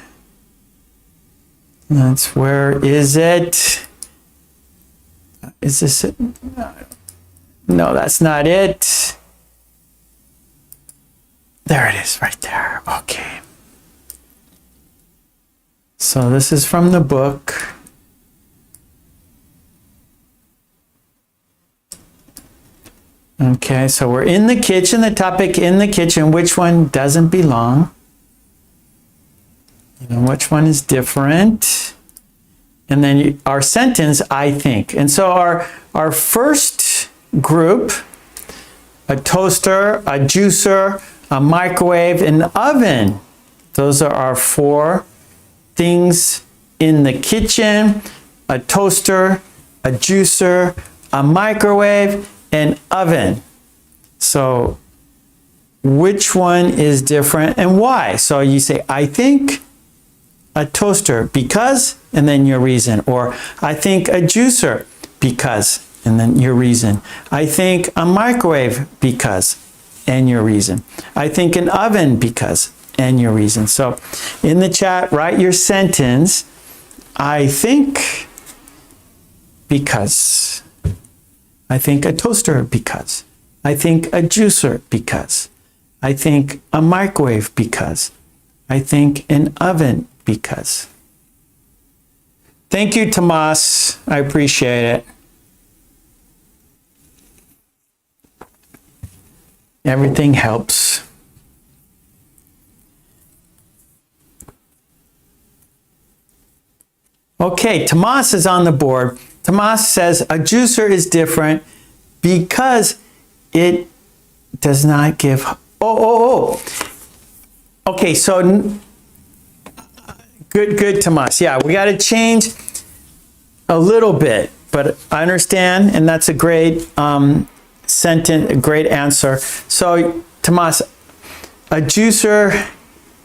Where is it? Is this it? No, that's not it. There it is, right there. Okay. So this is from the book. Okay, so we're in the kitchen, the topic in the kitchen. Which one doesn't belong? Which one is different? And then our sentence, I think. And so our first group, a toaster, a juicer, a microwave, an oven. Those are our 4 things in the kitchen: a toaster, a juicer, a microwave, an oven. So which one is different and why? So you say, I think a toaster because, and then your reason. Or I think a juicer because, and then your reason. I think a microwave because, and your reason. I think an oven because, and your reason. So in the chat, write your sentence. I think because. I think a toaster because. I think a juicer because. I think a microwave because. I think an oven because. Thank you, Tomas. I appreciate it. Everything helps. Okay, Tomas is on the board. Tomas says a juicer is different because it does not give. Okay, so good, Tomas. Yeah, we got to change a little bit, but I understand, and that's a great sentence, a great answer. So, Tomas, a juicer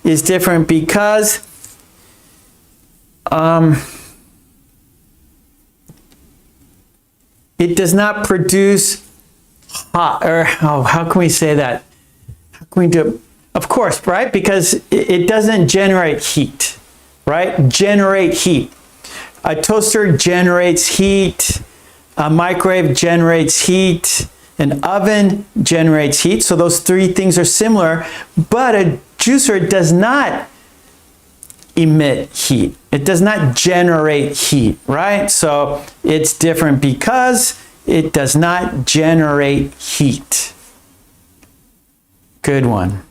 is different because it does not produce hot, or how can we say that? How can we do it? Of course, right? Because it doesn't generate heat, right? Generate heat. A toaster generates heat. A microwave generates heat. An oven generates heat. So those three things are similar, but a juicer does not emit heat. It does not generate heat, right? So it's different because it does not generate heat. Good one.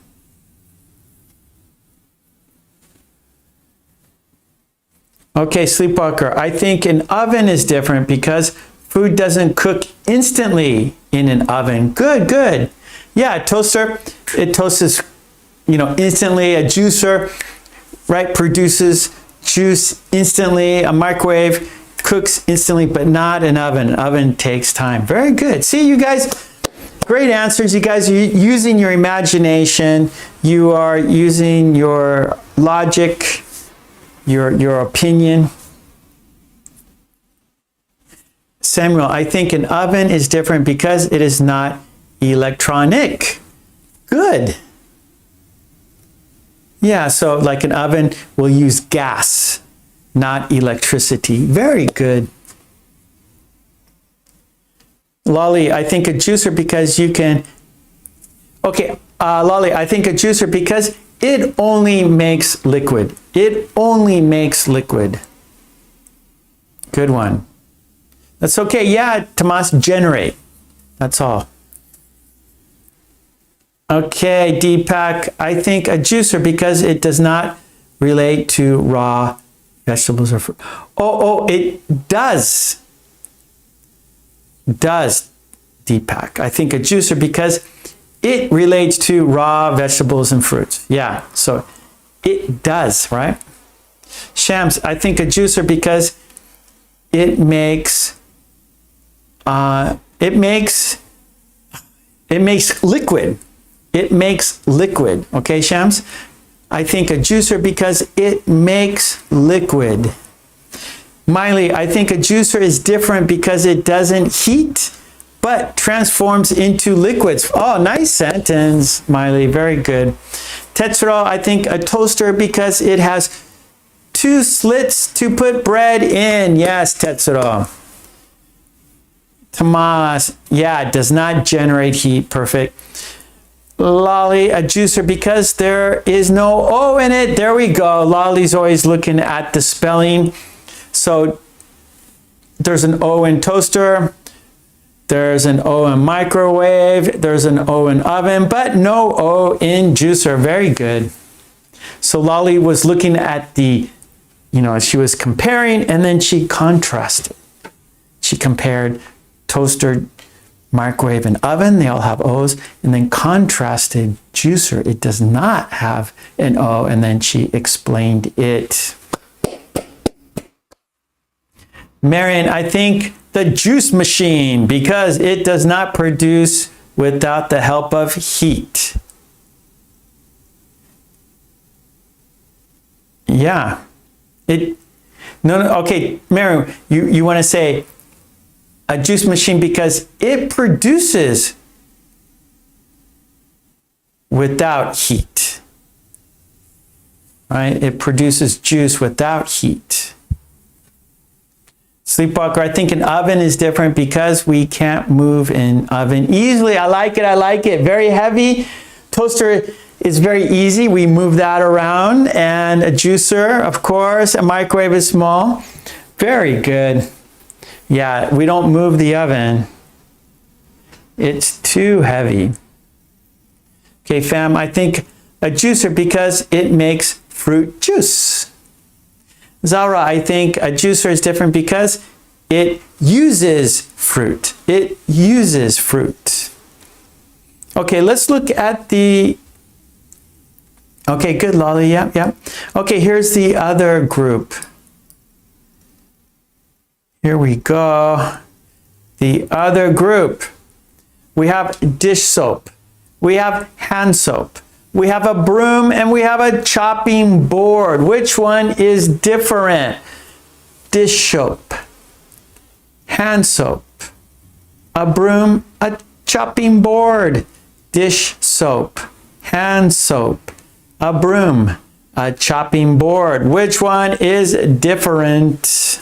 Okay, Sleepwalker, I think an oven is different because food doesn't cook instantly in an oven. Good, good. Yeah, a toaster, it toasts, instantly. A juicer, right, produces juice instantly. A microwave cooks instantly, but not an oven. An oven takes time. Very good. See, you guys, great answers. You guys are using your imagination. You are using your logic, your opinion. Samuel, I think an oven is different because it is not electronic. Good. Yeah, so like an oven will use gas, not electricity. Very good. Lolly, I think a juicer because you can... Okay, Lolly, I think a juicer because it only makes liquid. It only makes liquid. Good one. That's okay. Yeah, Tomas, generate. That's all. Okay, Deepak, I think a juicer because it does not relate to raw vegetables or fruit. Oh, it does. Does, Deepak. I think a juicer because it relates to raw vegetables and fruits. Yeah, so it does, right? Shams, I think a juicer because it makes liquid. It makes liquid. Okay, Shams? I think a juicer because it makes liquid. Miley, I think a juicer is different because it doesn't heat, but transforms into liquids. Oh, nice sentence, Miley. Very good. Tetsuro, I think a toaster because it has 2 slits to put bread in. Yes, Tetsuro. Tomas, yeah, it does not generate heat. Perfect. Lolly, a juicer because there is no O in it. There we go. Lolly's always looking at the spelling. So there's an O in toaster. There's an O in microwave. There's an O in oven, but no O in juicer. Very good. So Lolly was looking at the, she was comparing and then she contrasted. She compared toaster, microwave, and oven. They all have O's. And then contrasted juicer. It does not have an O. And then she explained it. Marion, I think the juice machine because it does not produce without the help of heat. Yeah. No, okay, Marion, you want to say a juice machine because it produces without heat. Right? It produces juice without heat. Sleepwalker, I think an oven is different because we can't move an oven easily. I like it. I like it. Very heavy. Toaster is very easy. We move that around. And a juicer, of course. A microwave is small. Very good. Yeah, we don't move the oven. It's too heavy. Okay, fam, I think a juicer because it makes fruit juice. Zara, I think a juicer is different because it uses fruit. It uses fruit. Okay, let's look at the... Okay, good, Lolly. Yeah. Okay, here's the other group. Here we go. The other group. We have dish soap. We have hand soap. We have a broom and we have a chopping board. Which one is different? Dish soap, hand soap, a broom, a chopping board. Dish soap, hand soap, a broom, a chopping board. Which one is different?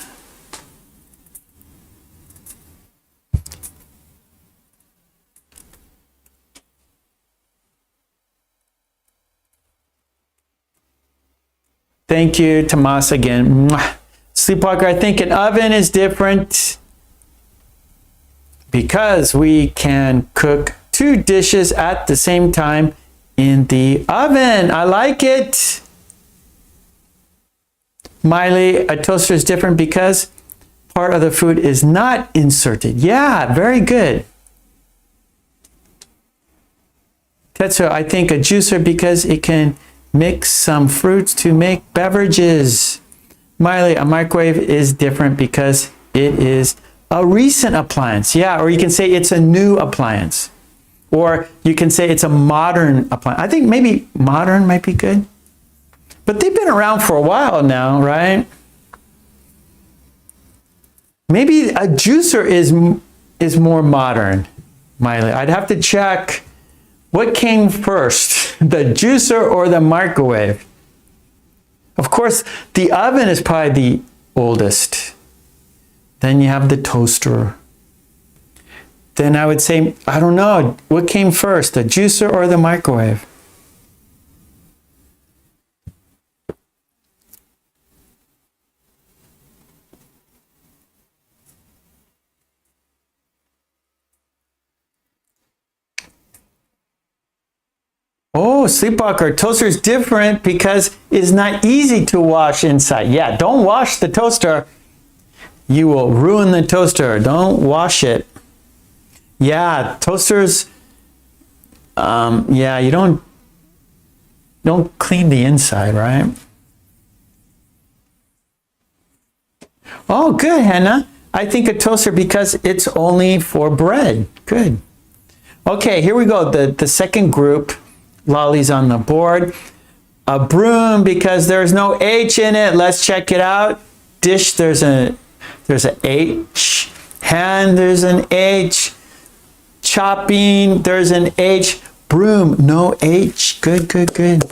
Thank you, Tomas, again. Sleepwalker, I think an oven is different because we can cook 2 dishes at the same time in the oven. I like it. Miley, a toaster is different because part of the food is not inserted. Yeah, very good. Tetsuo, I think a juicer because it can mix some fruits to make beverages. Miley, a microwave is different because it is a recent appliance. Yeah, or you can say it's a new appliance. Or you can say it's a modern appliance. I think maybe modern might be good. But they've been around for a while now, right? Maybe a juicer is more modern, Miley. I'd have to check what came first, the juicer or the microwave. Of course, the oven is probably the oldest. Then you have the toaster. Then I would say, I don't know, what came first, the juicer or the microwave? Oh, Sleepwalker, toaster is different because it's not easy to wash inside. Yeah, don't wash the toaster. You will ruin the toaster. Don't wash it. Yeah, toasters, yeah, you don't clean the inside, right? Oh, good, Hannah. I think a toaster because it's only for bread. Good. Okay, here we go. The second group. Lolly's on the board. A broom because there's no H in it. Let's check it out. Dish, there's an H. Hand, there's an H. Chopping, there's an H. Broom, no H. Good, good, good.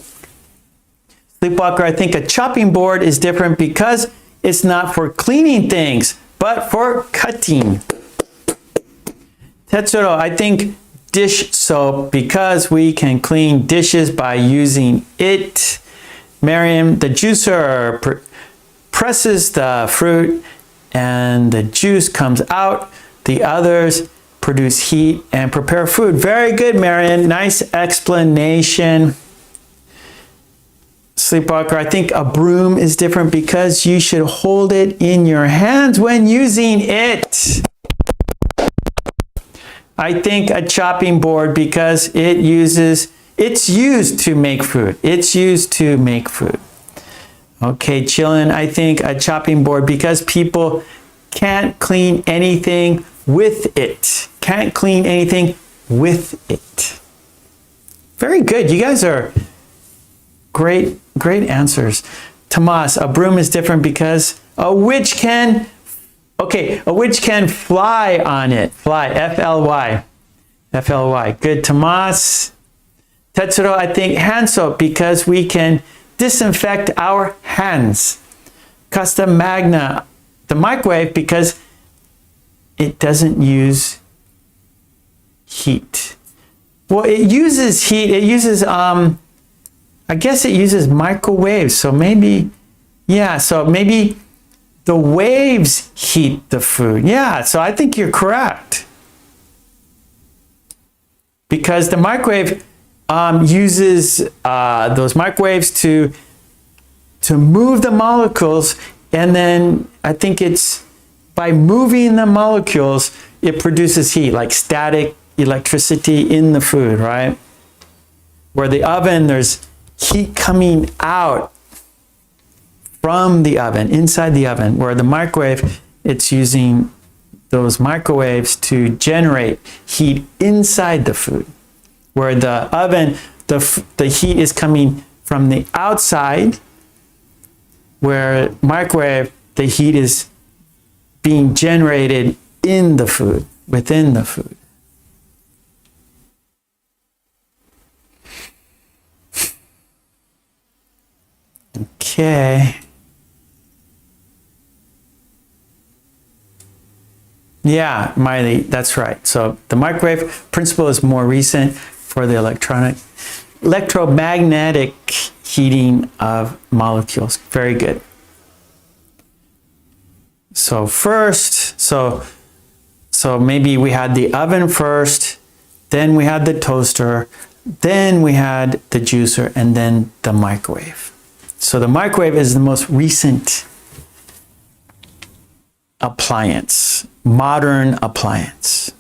Sleepwalker, I think a chopping board is different because it's not for cleaning things, but for cutting. Tetsuro, I think dish soap because we can clean dishes by using it. Miriam, the juicer presses the fruit and the juice comes out. The others produce heat and prepare food. Very good, Marion. Nice explanation. Sleepwalker, I think a broom is different because you should hold it in your hands when using it. I think a chopping board because it's used to make food. It's used to make food. Okay, Chillin, I think a chopping board because people can't clean anything with it. Can't clean anything with it. Very good. You guys are great answers. Tomas, a broom is different because a witch can fly on it. Fly, F-L-Y. F-L-Y. Good, Tomas. Tetsuro, I think hand soap because we can disinfect our hands. Costa Magna, the microwave because it doesn't use heat. Well, it uses heat. It uses, I guess it uses microwaves. So maybe, yeah, so maybe the waves heat the food. Yeah, so I think you're correct. Because the microwave uses those microwaves to move the molecules, and then I think it's by moving the molecules, it produces heat, like static electricity in the food, right? Where the oven, there's heat coming out from the oven, inside the oven, where the microwave, it's using those microwaves to generate heat inside the food. Where the oven, the heat is coming from the outside, where microwave, the heat is being generated in the food, within the food. Okay. Yeah, Miley, that's right. So the microwave principle is more recent for the electromagnetic heating of molecules. Very good. So first, so maybe we had the oven first, then we had the toaster, then we had the juicer, and then the microwave. So the microwave is the most recent appliance, modern appliance.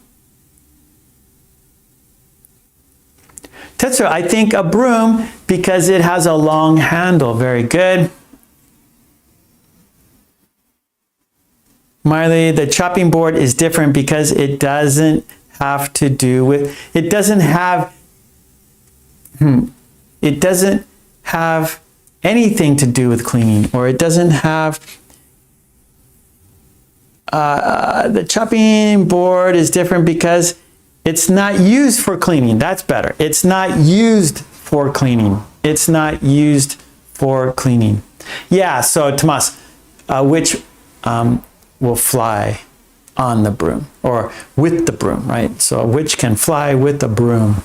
Tetsuo, I think a broom because it has a long handle. Very good. Miley, the chopping board is different because it doesn't have to do with, it doesn't have anything to do with cleaning, or it doesn't have, the chopping board is different because it's not used for cleaning. That's better. It's not used for cleaning. It's not used for cleaning. Yeah, so Tomas, which will fly on the broom or with the broom, right? So which can fly with the broom.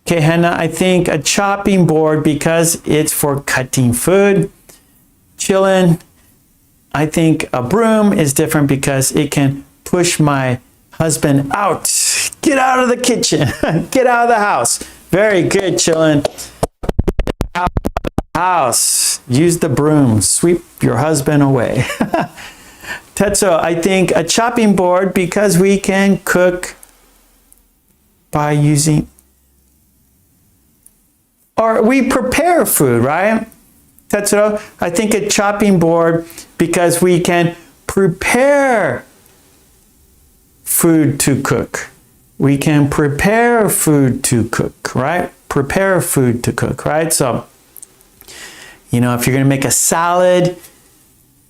Okay, Hannah, I think a chopping board because it's for cutting food. Chillin', I think a broom is different because it can push my husband out. Get out of the kitchen. Get out of the house. Very good, Chillin'. Out of the house. Use the broom. Sweep your husband away. Tetsuo, I think a chopping board because we can cook by using, or we prepare food, right? Tetsuo, I think a chopping board because we can prepare food to cook. We can prepare food to cook, right? Prepare food to cook, right? So, you know, if you're gonna make a salad,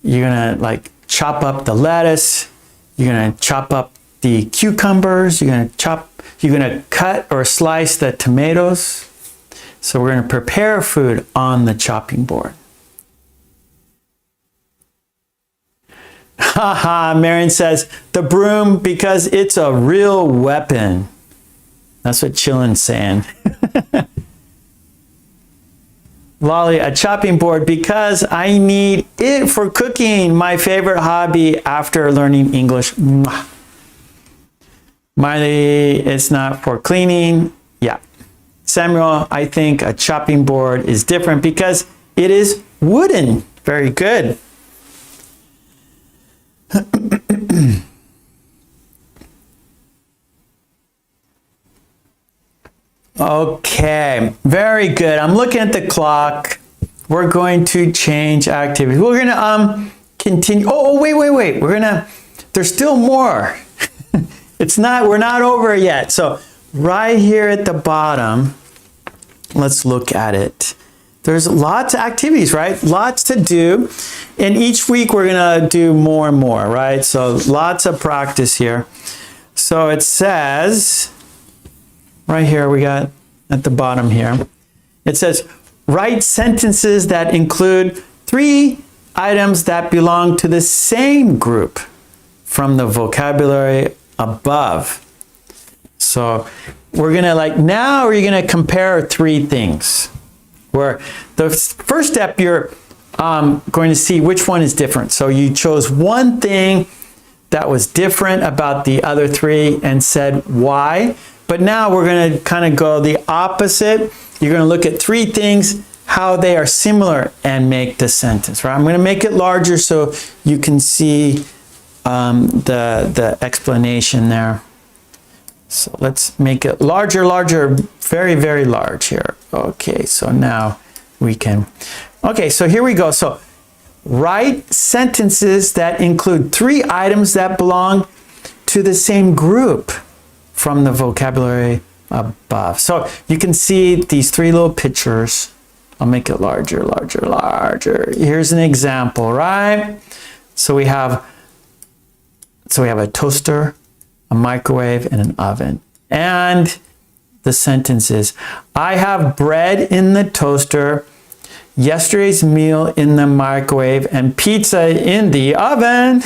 you're gonna like chop up the lettuce, you're gonna chop up the cucumbers, you're gonna cut or slice the tomatoes. So we're gonna prepare food on the chopping board. Haha, Marion says, the broom because it's a real weapon. That's what Chillin's saying. Lolly, a chopping board because I need it for cooking. My favorite hobby after learning English. Mwah. Miley, it's not for cleaning. Yeah. Samuel, I think a chopping board is different because it is wooden. Very good. Okay, very good. I'm looking at the clock. We're going to change activity. We're gonna continue. Oh, wait. There's still more. We're not over yet. So right here at the bottom, let's look at it. There's lots of activities, right? Lots to do. And each week we're gonna do more and more, right? So lots of practice here. So it says, right here, we got at the bottom here, it says, write sentences that include 3 items that belong to the same group from the vocabulary above. So we're gonna now we're gonna compare 3 things. Where the first step, you're going to see which one is different. So you chose one thing that was different about the other 3 and said why. But now we're going to kind of go the opposite. You're going to look at 3 things, how they are similar, and make the sentence, right? I'm going to make it larger so you can see the explanation there. So let's make it larger, very, very large here. Okay, so now we can, okay, so here we go. So write sentences that include 3 items that belong to the same group from the vocabulary above. So you can see these three little pictures. I'll make it larger, larger, larger. Here's an example, right? So we have a toaster, a microwave, and an oven. And the sentence is, I have bread in the toaster, yesterday's meal in the microwave, and pizza in the oven.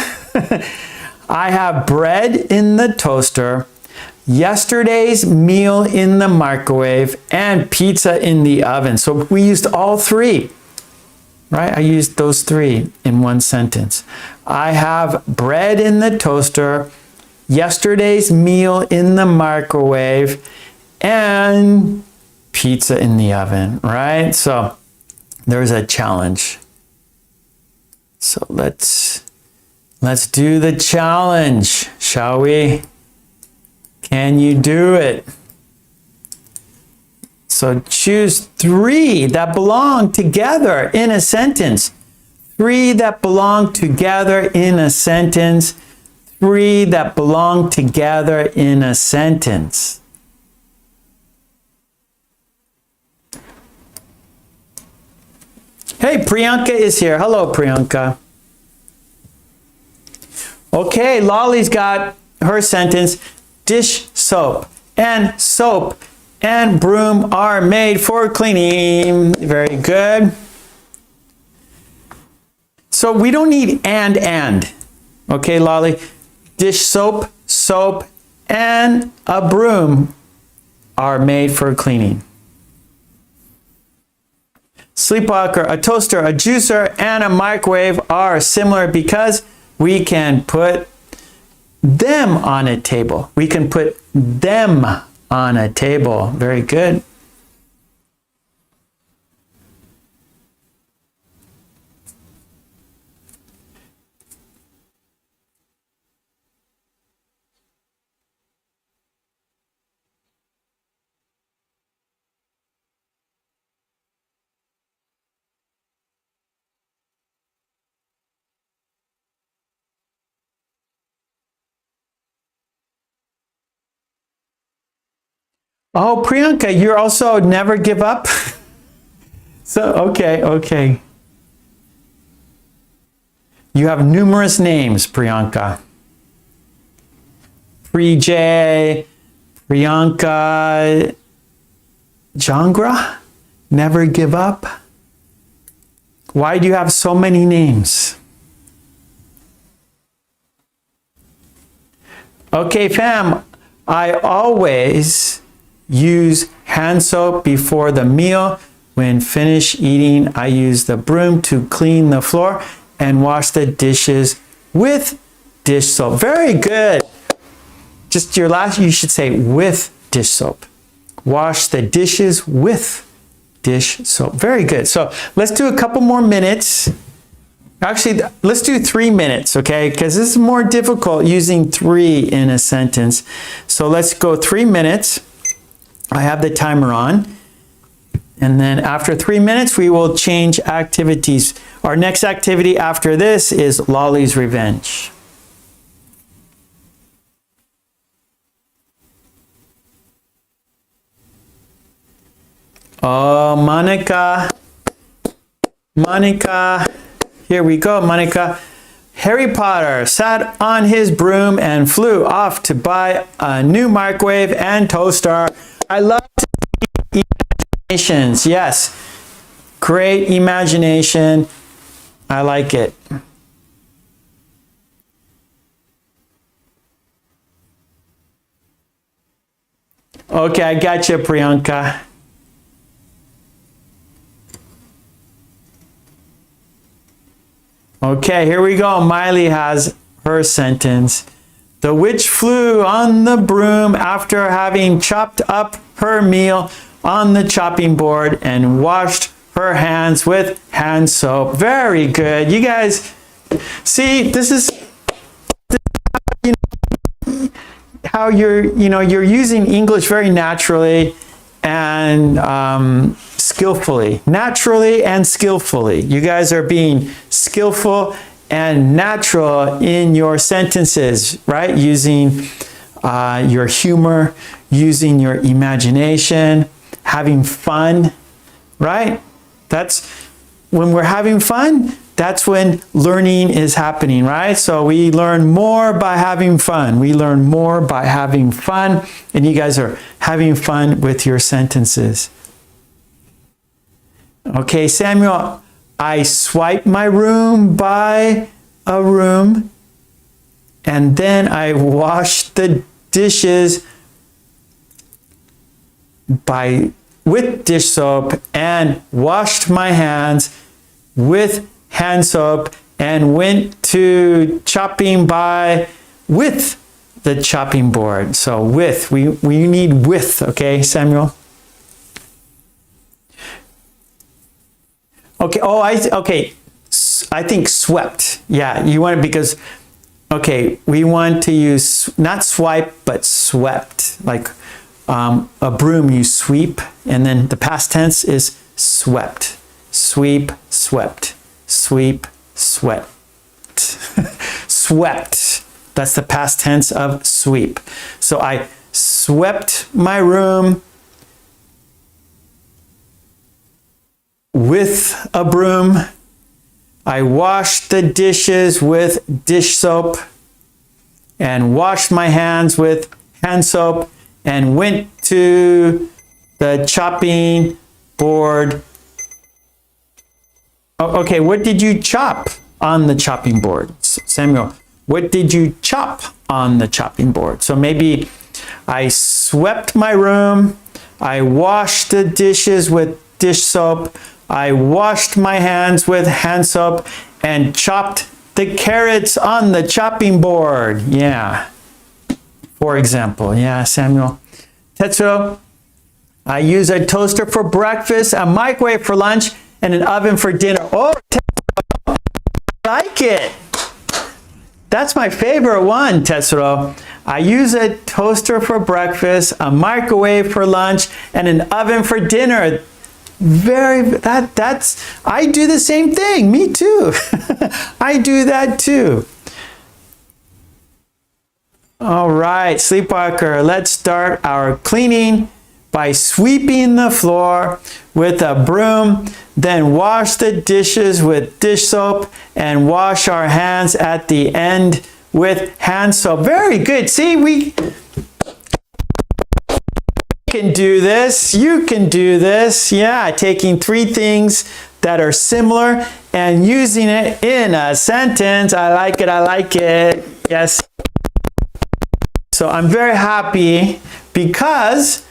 I have bread in the toaster, yesterday's meal in the microwave, and pizza in the oven. So we used all three, right? I used those three in one sentence. I have bread in the toaster, yesterday's meal in the microwave, and pizza in the oven, right? So there's a challenge. So let's do the challenge, shall we? Can you do it? So choose three that belong together in a sentence. Three that belong together in a sentence. Three that belong together in a sentence. Hey, Priyanka is here. Hello, Priyanka. Okay, Lolly's got her sentence. Dish soap and broom are made for cleaning. Very good. So we don't need and. Okay, Lolly. Dish soap, and a broom are made for cleaning. Sleepwalker, a toaster, a juicer, and a microwave are similar because we can put them on a table. We can put them on a table. Very good. Oh, Priyanka, you're also never give up? So, okay. You have numerous names, Priyanka. Prijay, Priyanka, Jangra, never give up. Why do you have so many names? Okay, fam, I always use hand soap before the meal. When finished eating, I use the broom to clean the floor and wash the dishes with dish soap. Very good. Just your last, you should say with dish soap. Wash the dishes with dish soap. Very good. So let's do a couple more minutes. Actually, let's do 3 minutes, okay? Because this is more difficult using three in a sentence. So let's go 3 minutes. I have the timer on. And then after 3 minutes, we will change activities. Our next activity after this is Lolly's Revenge. Oh, Monica. Here we go, Monica. Harry Potter sat on his broom and flew off to buy a new microwave and toaster. I love to see imaginations. Yes, great imagination. I like it. Okay, I got you, Priyanka. Okay, here we go. Miley has her sentence. The witch flew on the broom after having chopped up her meal on the chopping board and washed her hands with hand soap. Very good. You guys see, this is how you're using English very naturally and skillfully. Naturally and skillfully. You guys are being skillful and natural in your sentences, right? Using your humor, using your imagination, having fun, right? That's when we're having fun, that's when learning is happening, right? So we learn more by having fun. We learn more by having fun, and you guys are having fun with your sentences. Okay, Samuel, I swiped my room by a room, and then I washed the dishes with dish soap and washed my hands with hand soap and went to chopping with the chopping board. So with, we need with, okay, Samuel? Okay, I think swept. Yeah, you want it because, okay, we want to use not swipe, but swept. Like a broom, you sweep, and then the past tense is swept. Sweep, swept. Sweep, swept. Swept. That's the past tense of sweep. So I swept my room with a broom. I washed the dishes with dish soap and washed my hands with hand soap and went to the chopping board. Oh, okay, what did you chop on the chopping board? Samuel, what did you chop on the chopping board? So maybe I swept my room, I washed the dishes with dish soap, I washed my hands with hand soap, and chopped the carrots on the chopping board. Yeah. For example, yeah, Samuel. Tetsuo, I use a toaster for breakfast, a microwave for lunch, and an oven for dinner. Oh, Tetsuo, I like it. That's my favorite one, Tetsuo. I use a toaster for breakfast, a microwave for lunch, and an oven for dinner. I do the same thing. Me too. I do that too. All right, Sleepwalker, let's start our cleaning by sweeping the floor with a broom, then wash the dishes with dish soap and wash our hands at the end with hand soap. Very good. See, we can do this. You can do this. Yeah, taking three things that are similar and using it in a sentence. I like it. I like it. Yes. So I'm very happy because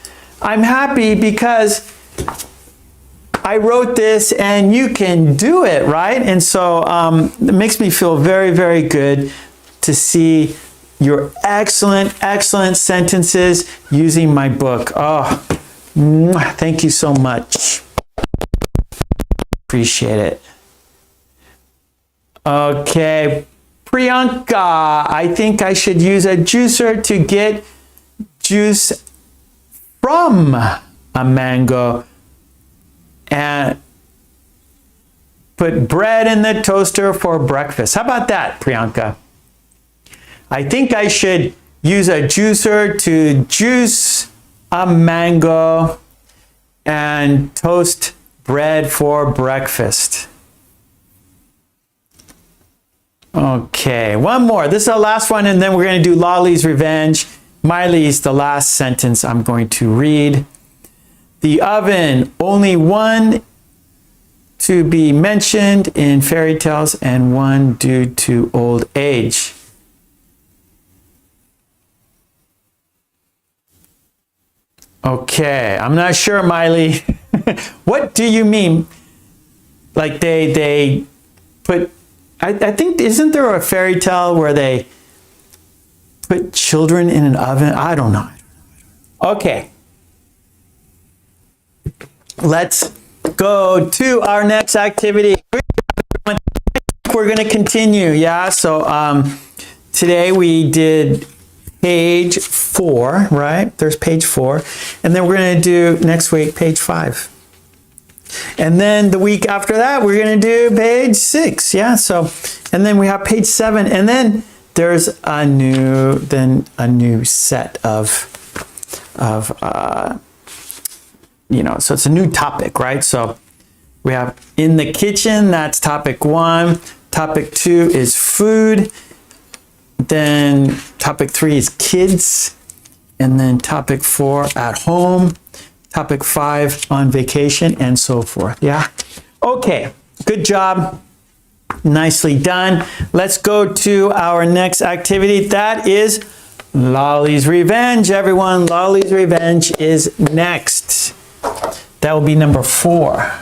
I wrote this and you can do it, right? And so it makes me feel very, very good to see your excellent sentences using my book. Oh, thank you so much. Appreciate it. Okay, Priyanka, I think I should use a juicer to get juice from a mango and put bread in the toaster for breakfast. How about that, Priyanka? I think I should use a juicer to juice a mango and toast bread for breakfast. Okay, one more. This is the last one, and then we're going to do Lolly's Revenge. Miley's the last sentence I'm going to read. The oven, only one to be mentioned in fairy tales and one due to old age. Okay, I'm not sure, Miley. What do you mean? Like they put, I think, isn't there a fairy tale where they put children in an oven? I don't know. Okay. Let's go to our next activity. We're going to continue. Yeah, so today we did page 4, right? There's page 4. And then we're going to do next week page 5. And then the week after that, we're going to do page 6. Yeah, so, and then we have page 7. And then there's a new set of so it's a new topic, right? So we have in the kitchen, that's topic 1. Topic 2 is food. Then topic 3 is kids. And then topic 4 at home. Topic 5 on vacation, and so forth. Yeah? Okay, good job. Nicely done. Let's go to our next activity. That is Lolly's Revenge, everyone. Lolly's Revenge is next. That will be number 4.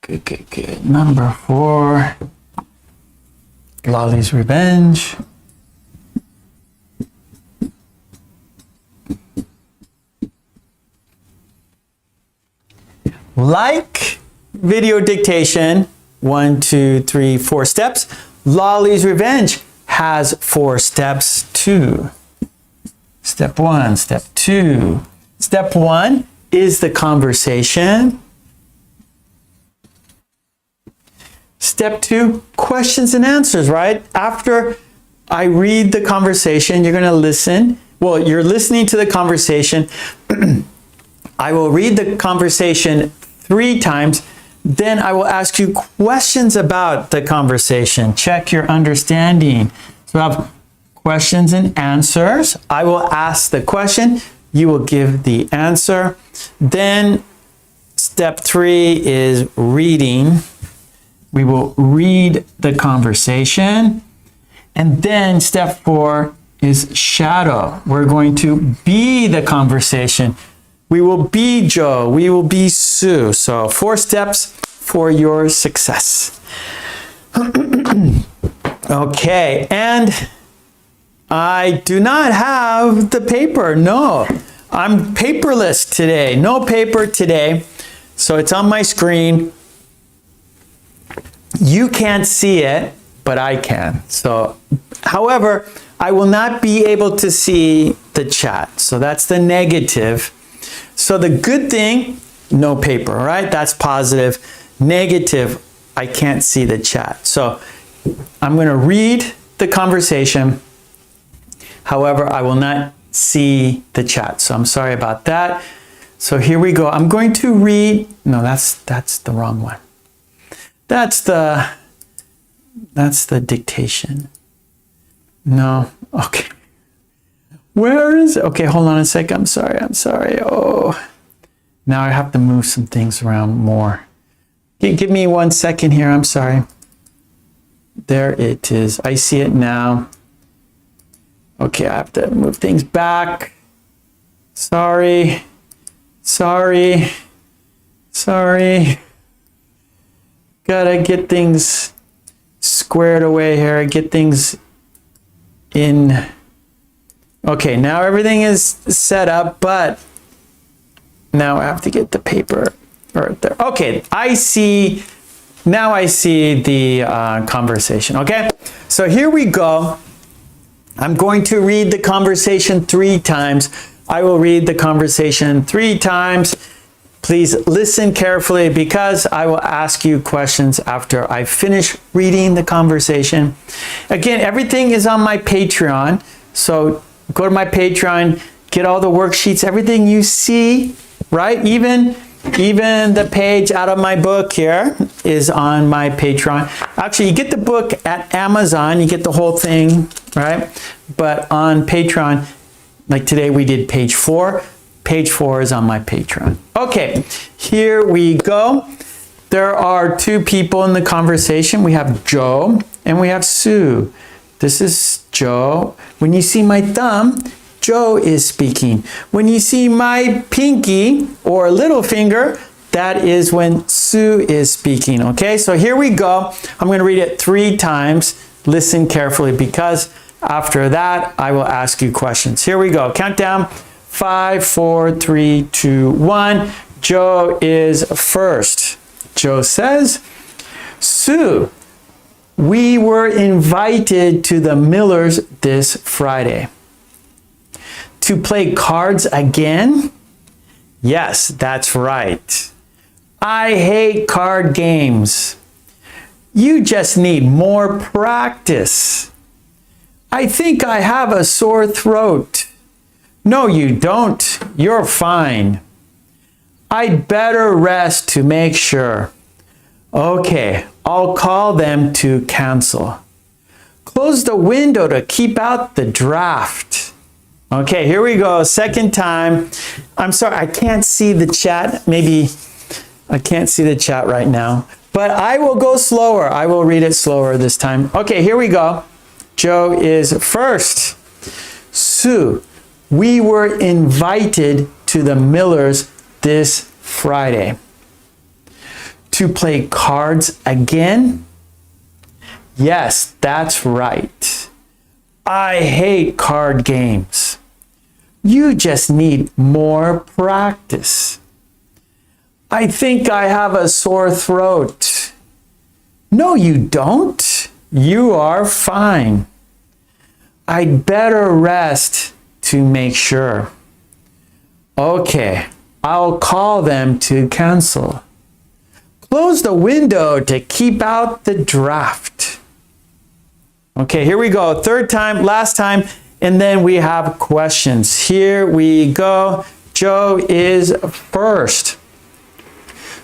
Good. Number 4. Lolly's Revenge. Like video dictation, 1, 2, 3, 4 steps. Lolly's Revenge has 4 steps too. Step 1, step 2. Step 1 is the conversation. Step 2, questions and answers, right? After I read the conversation, you're going to listen. Well, you're listening to the conversation. I will read the conversation 3 times. Then I will ask you questions about the conversation. Check your understanding. So I have questions and answers. I will ask the question. You will give the answer. Then step 3 is reading. We will read the conversation. And then step 4 is shadow. We're going to be the conversation. We will be Joe. We will be Sue. So 4 steps for your success. Okay, and I do not have the paper. No, I'm paperless today. No paper today. So it's on my screen. You can't see it, but I can. So, however, I will not be able to see the chat. So that's the negative. So the good thing, no paper, right? That's positive. Negative, I can't see the chat. So I'm going to read the conversation. However, I will not see the chat. So I'm sorry about that. So here we go. I'm going to read. No, that's the wrong one. That's the dictation. No. Okay. Where is it? Okay, hold on a sec. I'm sorry. Oh, now I have to move some things around more. Give me 1 second here. I'm sorry. There it is. I see it now. Okay, I have to move things back. Sorry. Gotta get things squared away here. Get things in. Okay, now everything is set up, but now I have to get the paper right there. Okay, now I see the conversation, okay? So here we go. I'm going to read the conversation 3 times. I will read the conversation 3 times. Please listen carefully because I will ask you questions after I finish reading the conversation. Again, everything is on my Patreon. So go to my Patreon, get all the worksheets, everything you see, right? Even the page out of my book here is on my Patreon. Actually, you get the book at Amazon, you get the whole thing, right? But on Patreon, like today we did page 4. Page 4 is on my Patreon. Okay, here we go. There are 2 people in the conversation. We have Joe and we have Sue. This is Joe. When you see my thumb, Joe is speaking. When you see my pinky or little finger, that is when Sue is speaking. Okay, so here we go. I'm going to read it 3 times. Listen carefully because after that, I will ask you questions. Here we go. Countdown. 5, 4, 3, 2, 1. Joe is first. Joe says, Sue, we were invited to the Millers this Friday. To play cards again? Yes, that's right. I hate card games. You just need more practice. I think I have a sore throat. No, you don't. You're fine. I'd better rest to make sure. Okay, I'll call them to cancel. Close the window to keep out the draft. Okay, here we go. Second time. I'm sorry, I can't see the chat. Maybe I can't see the chat right now. But I will go slower. I will read it slower this time. Okay, here we go. Joe is first. Sue, we were invited to the Millers this Friday. To play cards again? Yes, that's right. I hate card games. You just need more practice. I think I have a sore throat. No, you don't. You are fine. I'd better rest to make sure. Okay, I'll call them to cancel. Close the window to keep out the draft. Okay, here we go. Third time, last time, and then we have questions. Here we go. Joe is first.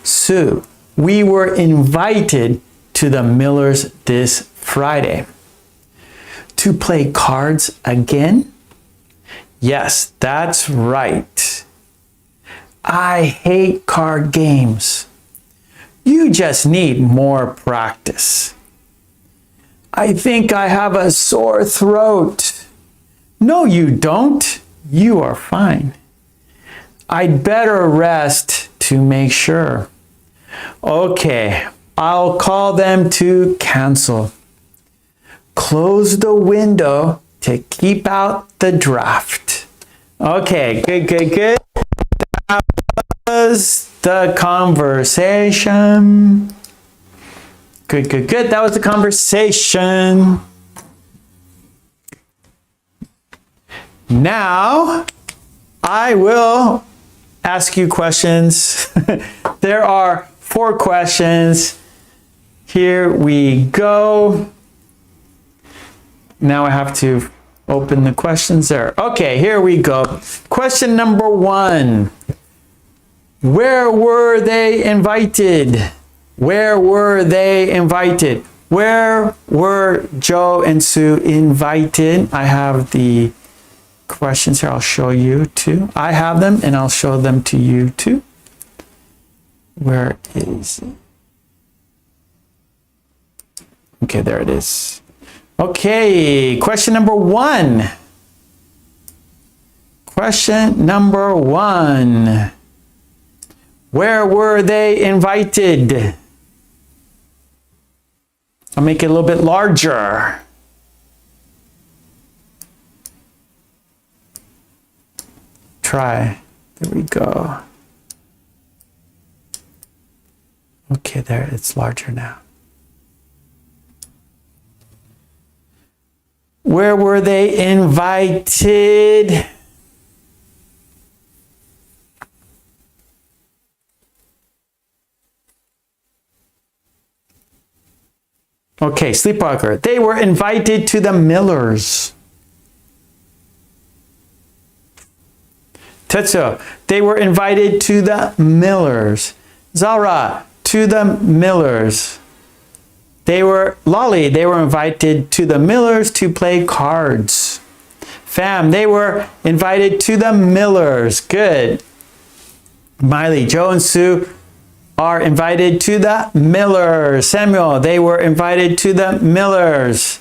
Sue, we were invited to the Millers this Friday. To play cards again? Yes, that's right. I hate card games. You just need more practice. I think I have a sore throat. No, you don't. You are fine. I'd better rest to make sure. Okay, I'll call them to cancel. Close the window to keep out the draft. Okay, good. That was the conversation. Good. That was the conversation. Now, I will ask you questions. There are 4 questions. Here we go. Now I have to open the questions there. Okay, here we go. Question number 1. Where were they invited? Where were they invited? Where were Joe and Sue invited? I have the questions here. I'll show you too. I have them and I'll show them to you too. Where is it? Okay, there it is. Okay, question number 1. Question number 1. Where were they invited? I'll make it a little bit larger. Try. There we go. Okay, there, it's larger now. Where were they invited? Okay, Sleepwalker. They were invited to the Millers. Tetsuo. They were invited to the Millers. Zara. To the Millers. Lolly, they were invited to the Millers to play cards. Fam, they were invited to the Millers. Good. Miley, Joe and Sue are invited to the Millers. Samuel, they were invited to the Millers.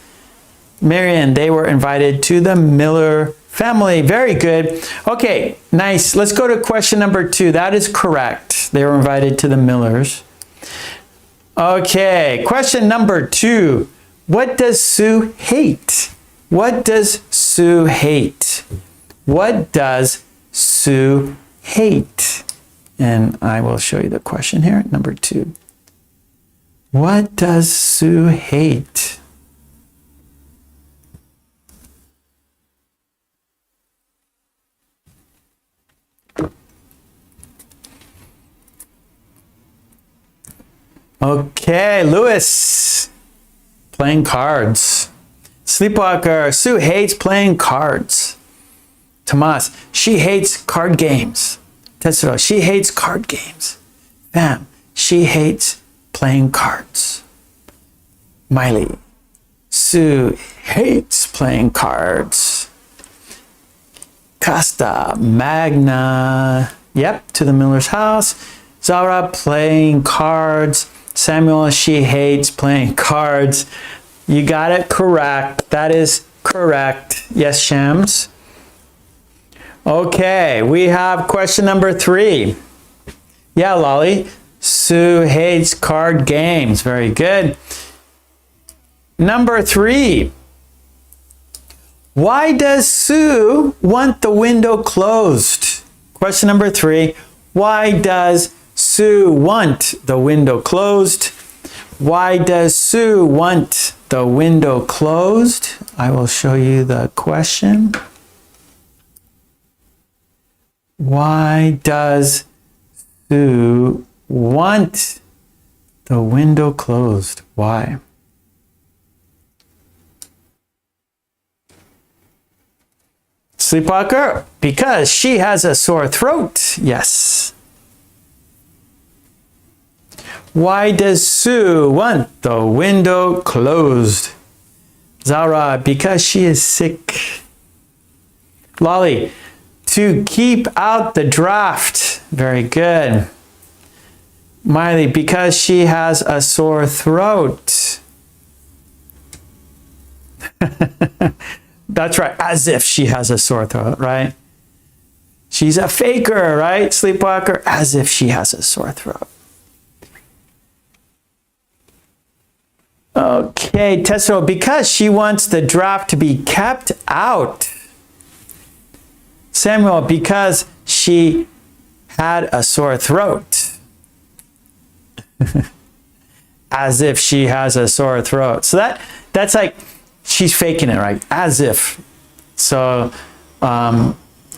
Marion, they were invited to the Miller family. Very good. Okay, nice. Let's go to question number 2. That is correct. They were invited to the Millers. Okay, question number 2. What does Sue hate? What does Sue hate? What does Sue hate? And I will show you the question here, number 2. What does Sue hate? Okay, Lewis, playing cards. Sleepwalker, Sue hates playing cards. Tomas, she hates card games. Tessero, she hates card games. Bam, she hates playing cards. Miley, Sue hates playing cards. Costa, Magna, yep, to the Miller's house. Zara, playing cards. Samuel, she hates playing cards. You got it correct. That is correct. Yes, Shams. Okay, we have question number 3. Yeah, Lolly. Sue hates card games. Very good. Number 3. Why does Sue want the window closed? Question number 3. Why does Sue want the window closed? Why does Sue want the window closed? I will show you the question. Why does Sue want the window closed? Why? Sleepwalker, because she has a sore throat. Yes. Why does Sue want the window closed? Zara, because she is sick. Lolly, to keep out the draft. Very good. Miley, because she has a sore throat. That's right, as if she has a sore throat, right? She's a faker, right? Sleepwalker, as if she has a sore throat. Okay, Tessero, because she wants the draft to be kept out. Samuel, because she had a sore throat. As if she has a sore throat. So that's like, she's faking it, right? As if. So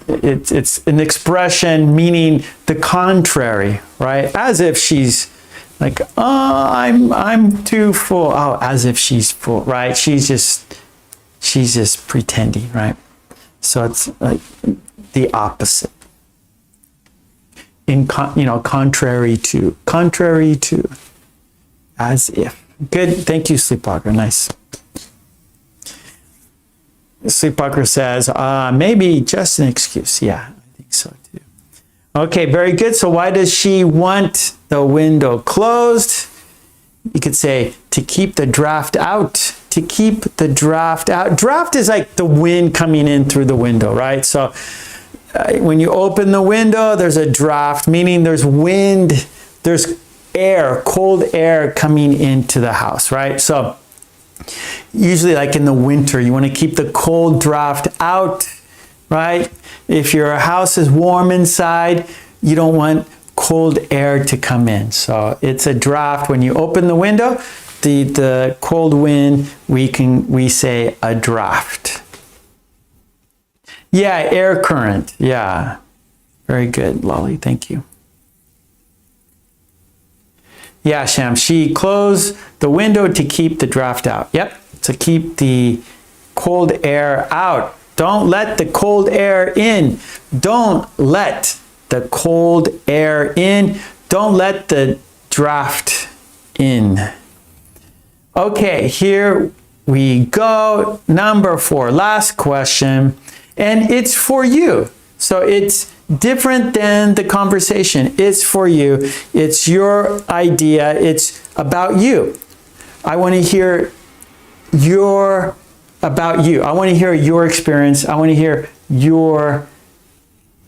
it's an expression meaning the contrary, right? As if she's like, oh, I'm too full. Oh, as if she's full, right? She's just pretending, right? So it's like the opposite. Contrary to, as if. Good, thank you, Sleepwalker, nice. Sleepwalker says, maybe just an excuse. Yeah, I think so too. Okay, very good. So why does she want the window closed? You could say to keep the draft out. To keep the draft out. Draft is like the wind coming in through the window, right? So when you open the window, there's a draft, meaning there's wind, there's air, cold air coming into the house, right? So usually like in the winter, you want to keep the cold draft out, right? If your house is warm inside, you don't want cold air to come in. So it's a draft. When you open the window, the cold wind, we say a draft. Yeah, air current. Yeah. Very good, Lolly. Thank you. Yeah, Sham. She closed the window to keep the draft out. Yep. To keep the cold air out. Don't let the cold air in. Don't let the cold air in. Don't let the draft in. Okay, here we go. Number 4, last question. And it's for you. So it's different than the conversation. It's for you. It's your idea. It's about you. I want to hear about you. I want to hear your experience. I want to hear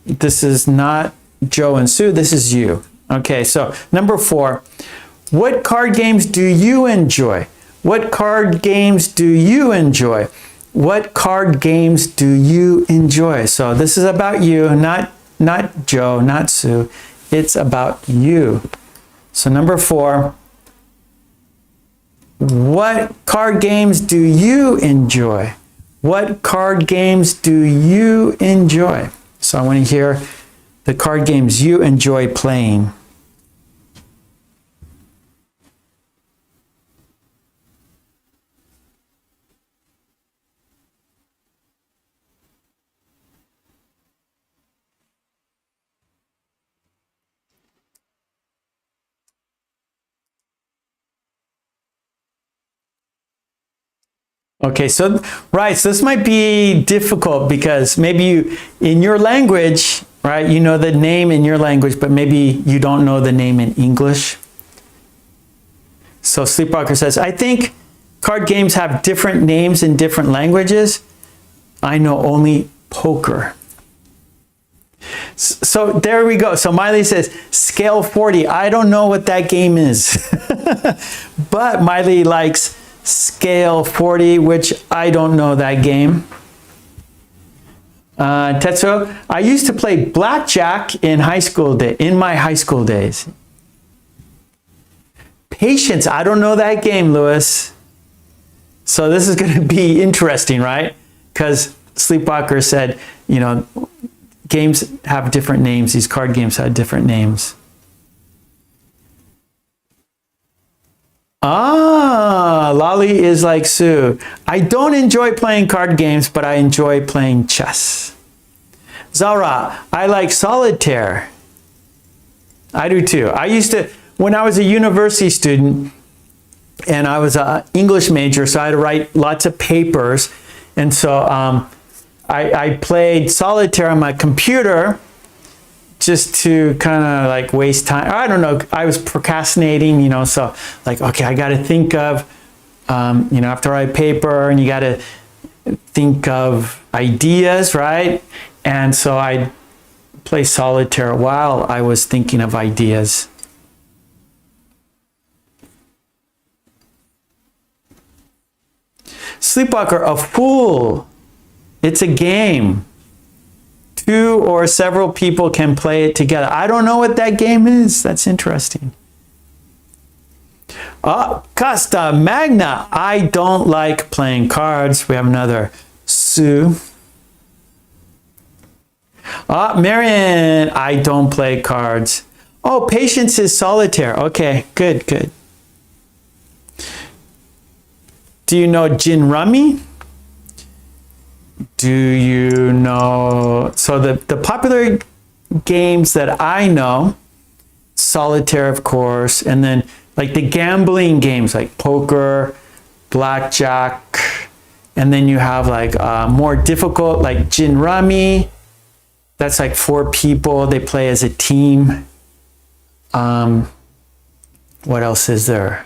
this is not Joe and Sue, this is you. Okay, so number 4, what card games do you enjoy? What card games do you enjoy? What card games do you enjoy? So this is about you, not Joe, not Sue. It's about you. So number 4, what card games do you enjoy? What card games do you enjoy? So I want to hear the card games you enjoy playing. Okay, so, right, so this might be difficult because maybe you, in your language, right, you know the name in your language, but maybe you don't know the name in English. So Sleepwalker says, I think card games have different names in different languages. I know only poker. So there we go. So Miley says, scale 40. I don't know what that game is. But Miley likes scale 40, which I don't know that game. Tetsuo, I used to play blackjack in my high school days. Patience, I don't know that game, Lewis. So this is going to be interesting, right? Because Sleepwalker said, you know, games have different names. These card games have different names. Ah, Lolly is like Sue. I don't enjoy playing card games, but I enjoy playing chess. Zara, I like solitaire. I do too. I used to, when I was a university student, and I was an English major, so I had to write lots of papers. And so I played solitaire on my computer just to kind of like waste time. I don't know. I was procrastinating, you know, so like, okay, I got to think of, you know, after I write paper and you got to think of ideas, right? And so I'd play solitaire while I was thinking of ideas. Sleepwalker, a fool. It's a game. 2 or several people can play it together. I don't know what that game is. That's interesting. Costa Magna, I don't like playing cards. We have another Sue. Marion, I don't play cards. Oh, Patience is solitaire. Okay, good, good. Do you know Gin Rummy? Do you know, so the popular games that I know, solitaire, of course, and then like the gambling games like poker, blackjack, and then you have like more difficult like Gin Rummy. That's like 4 people, they play as a team. What else is there?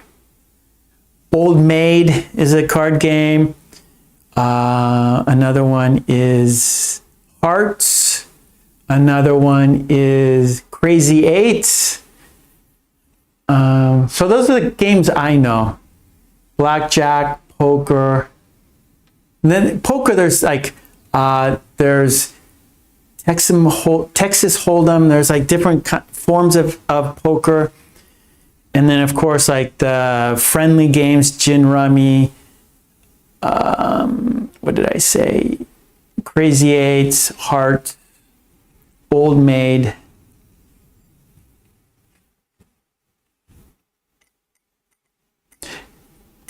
Old Maid is a card game. Another one is Hearts. Another one is Crazy Eights. So those are the games I know. Blackjack, poker. And then poker, there's like, there's Texas Hold'em. There's like different forms of poker. And then of course, like the friendly games, Gin Rummy, what did I say? Crazy Eights, Heart, Old Maid.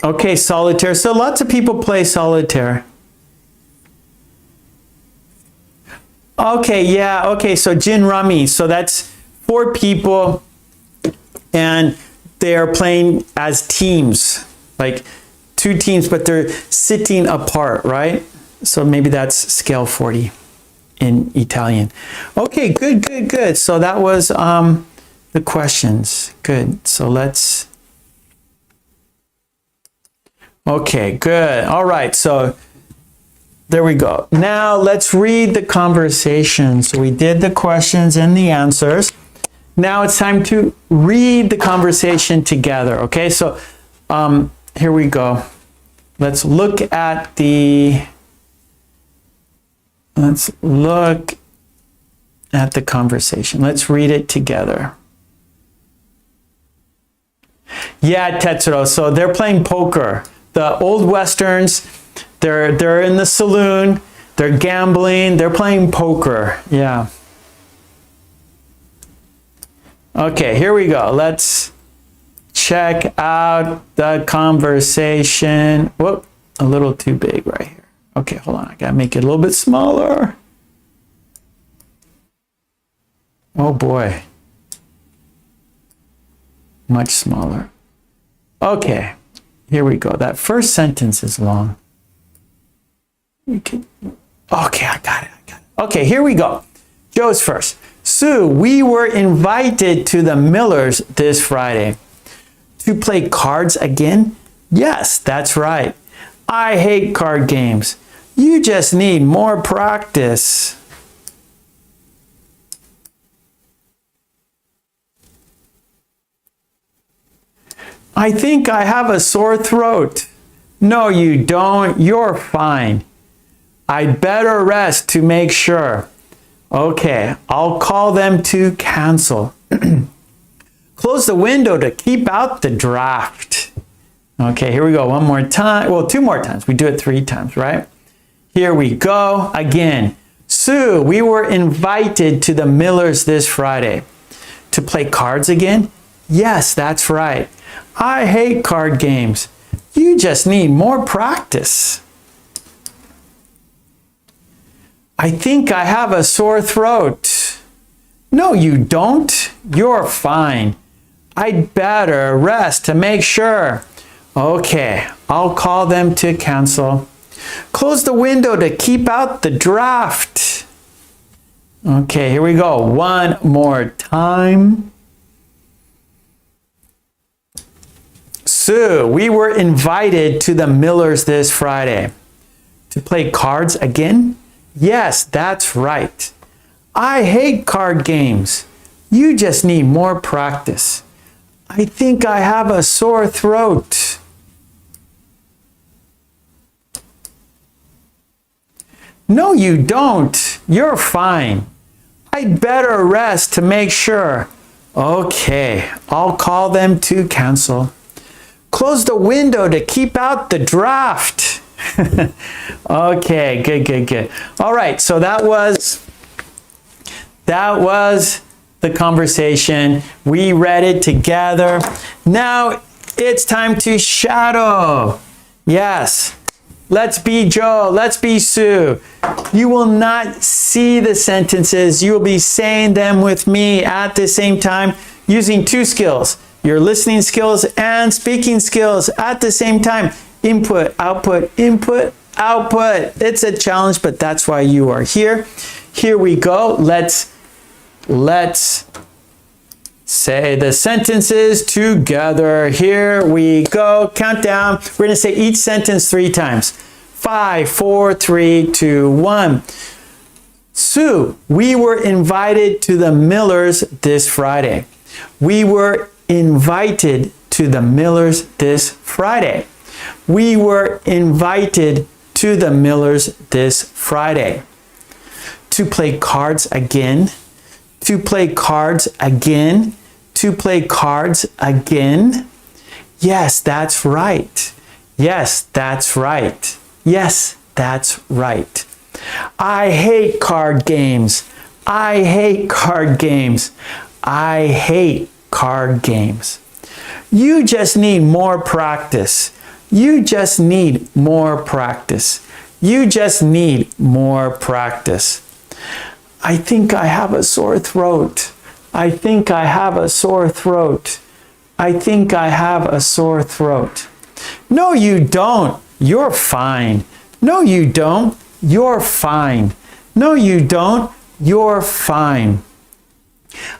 Okay, solitaire. So lots of people play solitaire. Okay, yeah, okay, so Gin Rummy. So that's 4 people and they're playing as teams, like 2 teams, but they're sitting apart, right? So maybe that's scale 40 in Italian. Okay, good, good, good. So that was the questions. Good. So let's, okay, good. All right, so there we go. Now let's read the conversation. So we did the questions and the answers. Now it's time to read the conversation together, okay? So here we go. Let's look at the conversation. Let's read it together. Yeah, Tetsuro, so they're playing poker. The old Westerns, they're in the saloon, they're gambling, they're playing poker. Yeah. Okay, here we go. Let's check out the conversation. Whoop, a little too big right here. Okay, hold on. I gotta make it a little bit smaller. Oh boy. Much smaller. Okay, here we go. That first sentence is long. Okay, I got it. Okay, here we go. Joe's first. Sue, we were invited to the Millers this Friday. To play cards again? Yes, that's right. I hate card games. You just need more practice. I think I have a sore throat. No, you don't. You're fine. I'd better rest to make sure. Okay, I'll call them to cancel. Close the window to keep out the draft. Okay, here we go. One more time. Well, two more times. We do it 3 times, right? Here we go. Again. Sue, we were invited to the Millers this Friday. To play cards again? Yes, that's right. I hate card games. You just need more practice. I think I have a sore throat. No, you don't. You're fine. I'd better rest to make sure. Okay, I'll call them to cancel. Close the window to keep out the draft. Okay, here we go. One more time. Sue, we were invited to the Millers this Friday. To play cards again? Yes, that's right. I hate card games. You just need more practice. I think I have a sore throat. No, you don't. You're fine. I'd better rest to make sure. Okay, I'll call them to cancel. Close the window to keep out the draft. Okay, good. All right, so that was the conversation. We read it together. Now it's time to shadow. Yes. Let's be Joe. Let's be Sue. You will not see the sentences. You will be saying them with me at the same time using 2 skills. Your listening skills and speaking skills at the same time. Input, output, input, output. It's a challenge, but that's why you are here. Here we go. Let's say the sentences together. Here we go. Countdown. We're going to say each sentence 3 times. 5, 4, 3, 2, 1. Sue, we were invited to the Millers this Friday. We were invited to the Millers this Friday. We were invited to the Millers this Friday. To play cards again. To play cards again. To play cards again. Yes, that's right. Yes, that's right. Yes, that's right. I hate card games. I hate card games. I hate card games. You just need more practice. You just need more practice. You just need more practice. I think I have a sore throat. I think I have a sore throat. I think I have a sore throat. No, you don't. You're fine. No, you don't. You're fine. No, you don't. You're fine.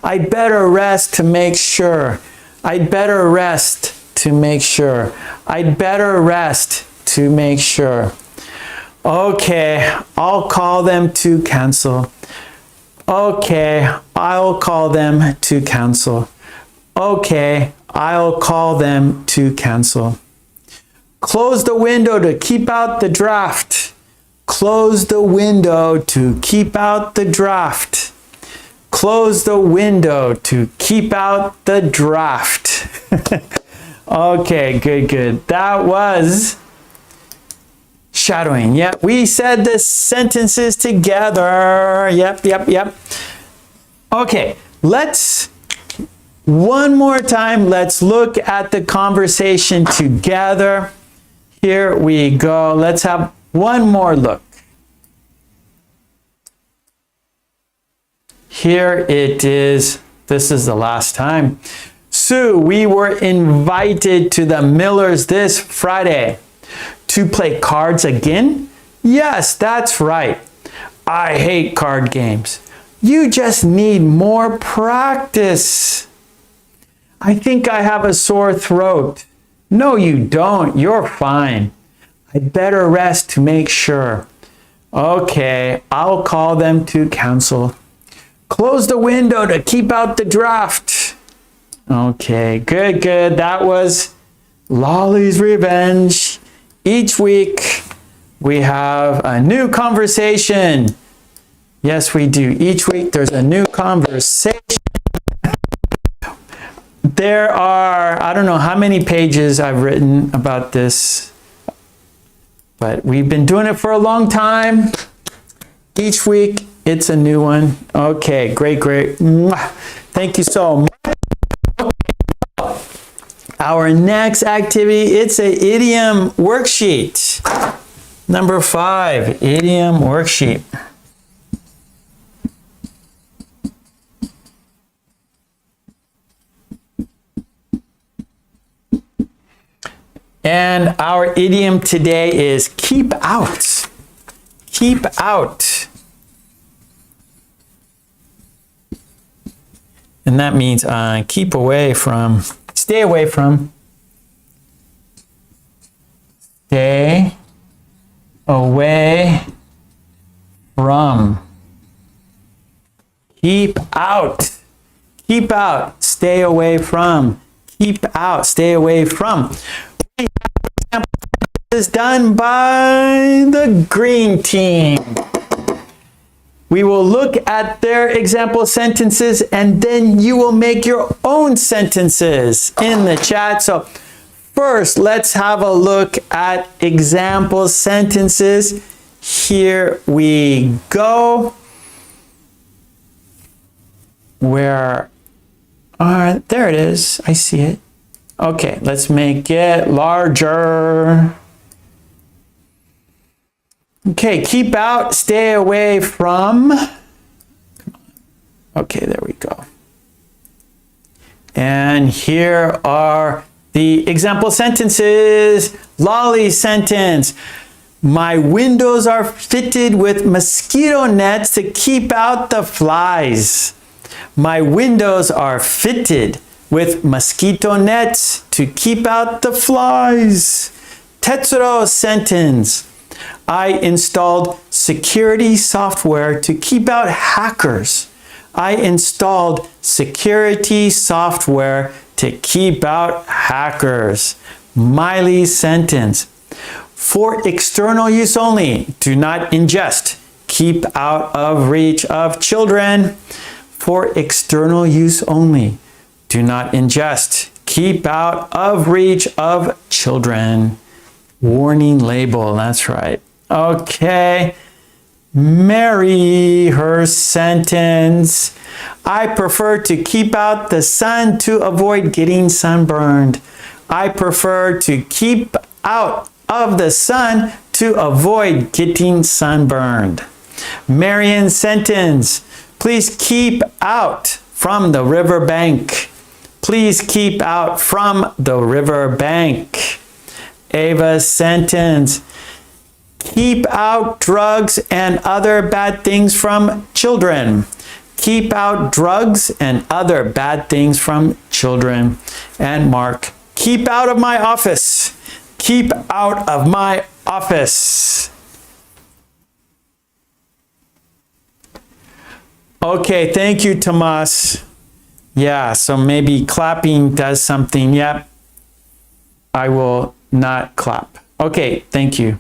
I'd better rest to make sure. I'd better rest to make sure. I'd better rest to make sure. Okay, I'll call them to cancel. Okay, I'll call them to cancel. Okay, I'll call them to cancel. Close the window to keep out the draft. Close the window to keep out the draft. Close the window to keep out the draft. Okay, good. That was shadowing. Yep, we said the sentences together. Yep. Okay, one more time, let's look at the conversation together. Here we go. Let's have one more look. Here it is. This is the last time. Sue, we were invited to the Millers this Friday. To play cards again? Yes, that's right. I hate card games. You just need more practice. I think I have a sore throat. No, you don't. You're fine. I'd better rest to make sure. Okay, I'll call them to counsel. Close the window to keep out the draft. Okay, good, good. That was Lolly's Revenge. Each week we have a new conversation. Yes, we do. Each week there's a new conversation. There are, I don't know how many pages I've written about this, but we've been doing it for a long time. Each week it's a new one. Okay, great, great. Thank you so much. Our next activity, it's an idiom worksheet. Number 5, idiom worksheet. And our idiom today is keep out. Keep out. And that means keep away from, stay away from. Stay away from. Keep out. Keep out. Stay away from. Keep out. Stay away from. Is done by the green team. We will look at their example sentences and then you will make your own sentences in the chat. So first, let's have a look at example sentences. Here we go. Where are, there it is. I see it. Okay, let's make it larger. Okay, keep out, stay away from. Okay, there we go. And here are the example sentences. Lolly sentence. My windows are fitted with mosquito nets to keep out the flies. My windows are fitted with mosquito nets to keep out the flies. Tetsuro sentence. I installed security software to keep out hackers. I installed security software to keep out hackers. Miley sentence. For external use only, do not ingest. Keep out of reach of children. For external use only, do not ingest. Keep out of reach of children. Warning label, that's right. Okay. Mary, her sentence. I prefer to keep out the sun to avoid getting sunburned. I prefer to keep out of the sun to avoid getting sunburned. Marian's sentence. Please keep out from the riverbank. Please keep out from the riverbank. Ava's sentence. Keep out drugs and other bad things from children. Keep out drugs and other bad things from children. And Mark, keep out of my office. Keep out of my office. Okay, thank you, Tomas. Yeah, so maybe clapping does something. Yep. I will not clap. Okay, thank you.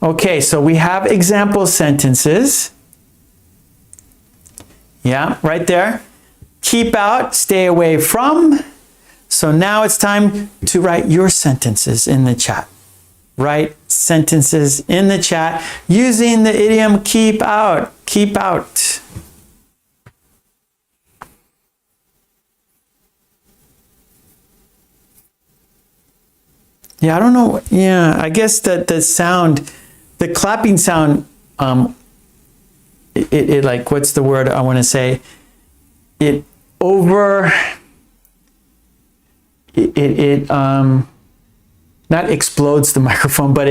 Okay, so we have example sentences. Yeah, right there. Keep out, stay away from. So now it's time to write your sentences in the chat. Write sentences in the chat using the idiom keep out. Keep out. Yeah, I don't know. Yeah, I guess that the sound, the clapping sound, it like, what's the word I want to say? It not explodes the microphone, but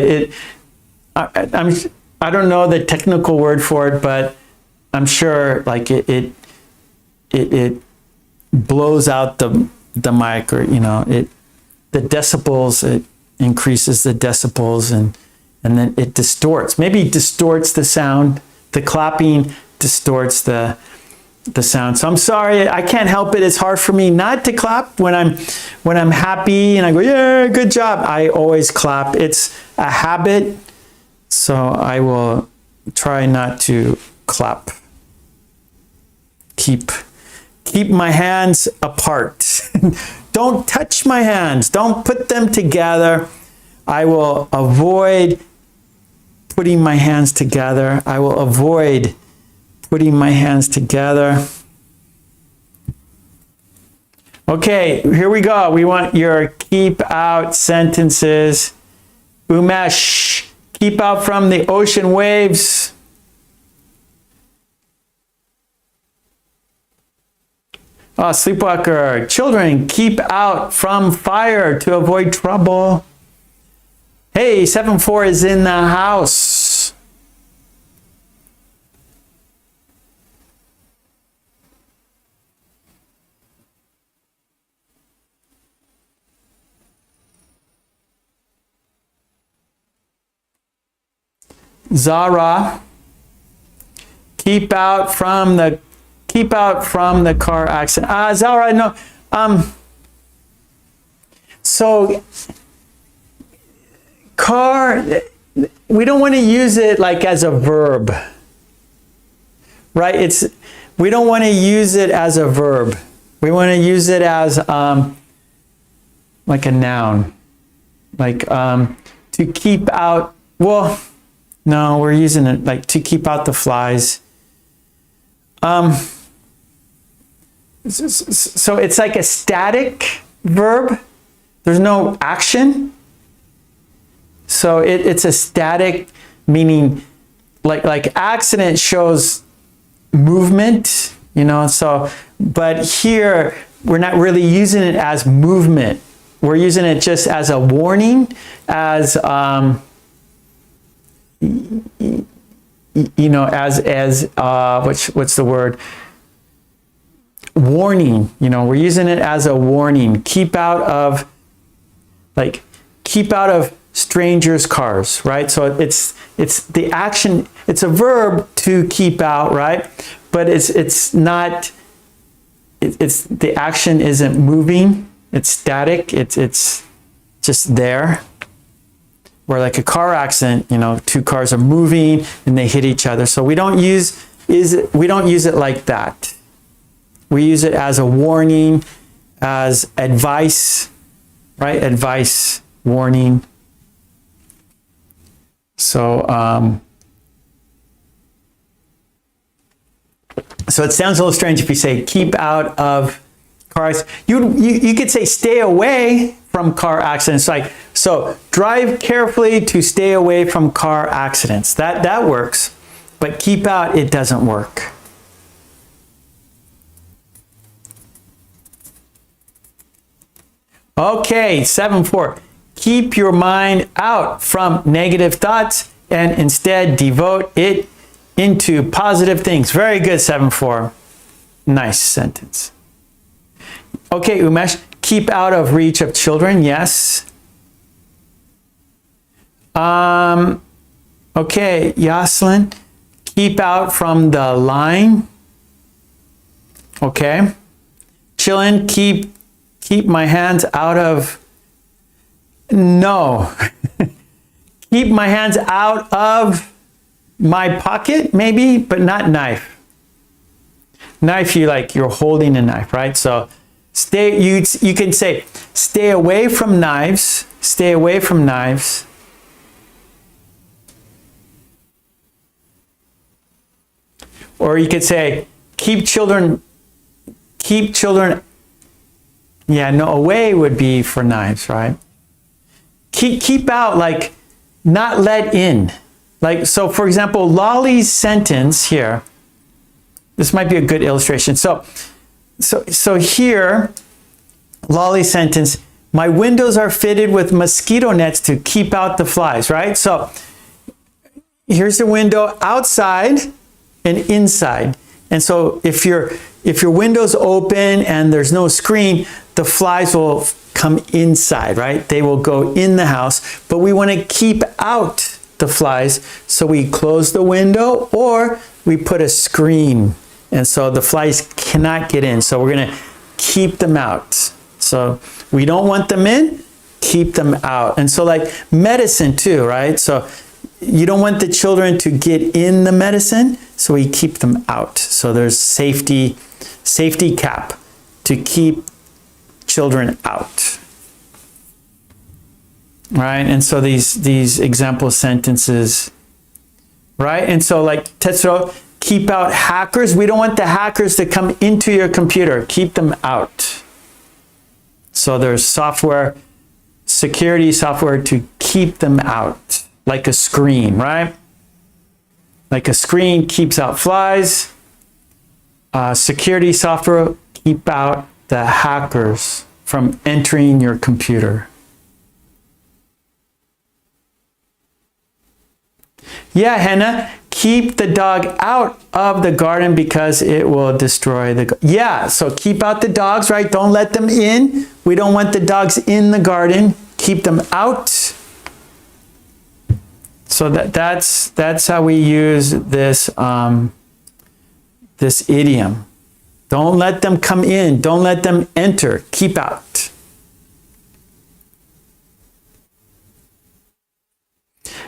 I don't know the technical word for it, but I'm sure like it blows out the mic, or the decibels, it increases the decibels, and then it distorts. Maybe distorts the sound. The clapping distorts the sound. So I'm sorry, I can't help it. It's hard for me not to clap when I'm happy and I go, yeah, good job. I always clap. It's a habit. So I will try not to clap. Keep my hands apart. Don't touch my hands. Don't put them together. I will avoid putting my hands together. I will avoid putting my hands together. Okay, here we go. We want your keep out sentences. Umesh, keep out from the ocean waves. Oh, sleepwalker. Children, keep out from fire to avoid trouble. Hey, 7-4 is in the house. Zara, keep out from the car accident. Zara, no. So car, we don't want to use it like as a verb, right? We don't want to use it as a verb. We want to use it as like a noun, like to keep out. Well, no, we're using it like to keep out the flies. So it's like a static verb. There's no action. So it's a static, meaning like accident shows movement, so, but here we're not really using it as movement. We're using it just as a warning, as, what's the word? Warning, we're using it as a warning. Keep out of strangers' cars, right? So it's the action, it's a verb to keep out, right? But it's not, the action isn't moving, it's static, it's just there. Where like a car accident, two cars are moving and they hit each other. So we don't use it like that. We use it as a warning, as advice, right? Advice, warning. So, so it sounds a little strange if you say keep out of cars. You could say stay away from car accidents. Like, so drive carefully to stay away from car accidents. That works, but keep out, it doesn't work. Okay, 7-4. Keep your mind out from negative thoughts and instead devote it into positive things. Very good, 7-4. Nice sentence. Okay, Umesh, keep out of reach of children. Yes. Okay, Yaslin, keep out from the line. Okay. Chillin, keep my hands out of, no. Keep my hands out of my pocket, maybe, but not knife. Knife, you're holding a knife, right? So you can say, stay away from knives, stay away from knives. Or you could say, keep children, yeah, no, away would be for knives, right? Keep out, like not let in. Like, so for example, Lolly's sentence here, this might be a good illustration. So here, Lolly's sentence, my windows are fitted with mosquito nets to keep out the flies, right? So here's the window outside and inside. And so if your window's open and there's no screen, the flies will come inside, right? They will go in the house, but we want to keep out the flies. So we close the window or we put a screen. And so the flies cannot get in. So we're going to keep them out. So we don't want them in, keep them out. And so like medicine too, right? So you don't want the children to get in the medicine, so we keep them out. So there's safety cap to keep children out. Right? And so these example sentences, right? And so like Tetsuo, keep out hackers. We don't want the hackers to come into your computer. Keep them out. So there's software, security software to keep them out. Like a screen, right? Like a screen keeps out flies. Security software keep out the hackers from entering your computer. Yeah, Hannah, keep the dog out of the garden because it will destroy the... Yeah, so keep out the dogs, right? Don't let them in. We don't want the dogs in the garden. Keep them out. So that's how we use this this idiom. Don't let them come in. Don't let them enter. Keep out.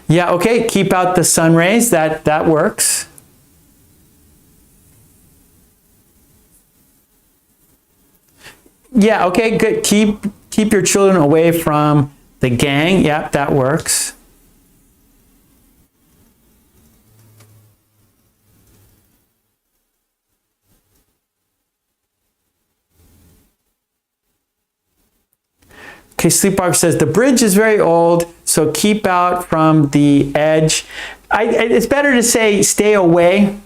Yeah, okay. Keep out the sun rays. That works. Yeah, okay, good. Keep your children away from the gang. Yep, that works. Okay, Sleepwalker says, the bridge is very old, so keep out from the edge. It's better to say stay away.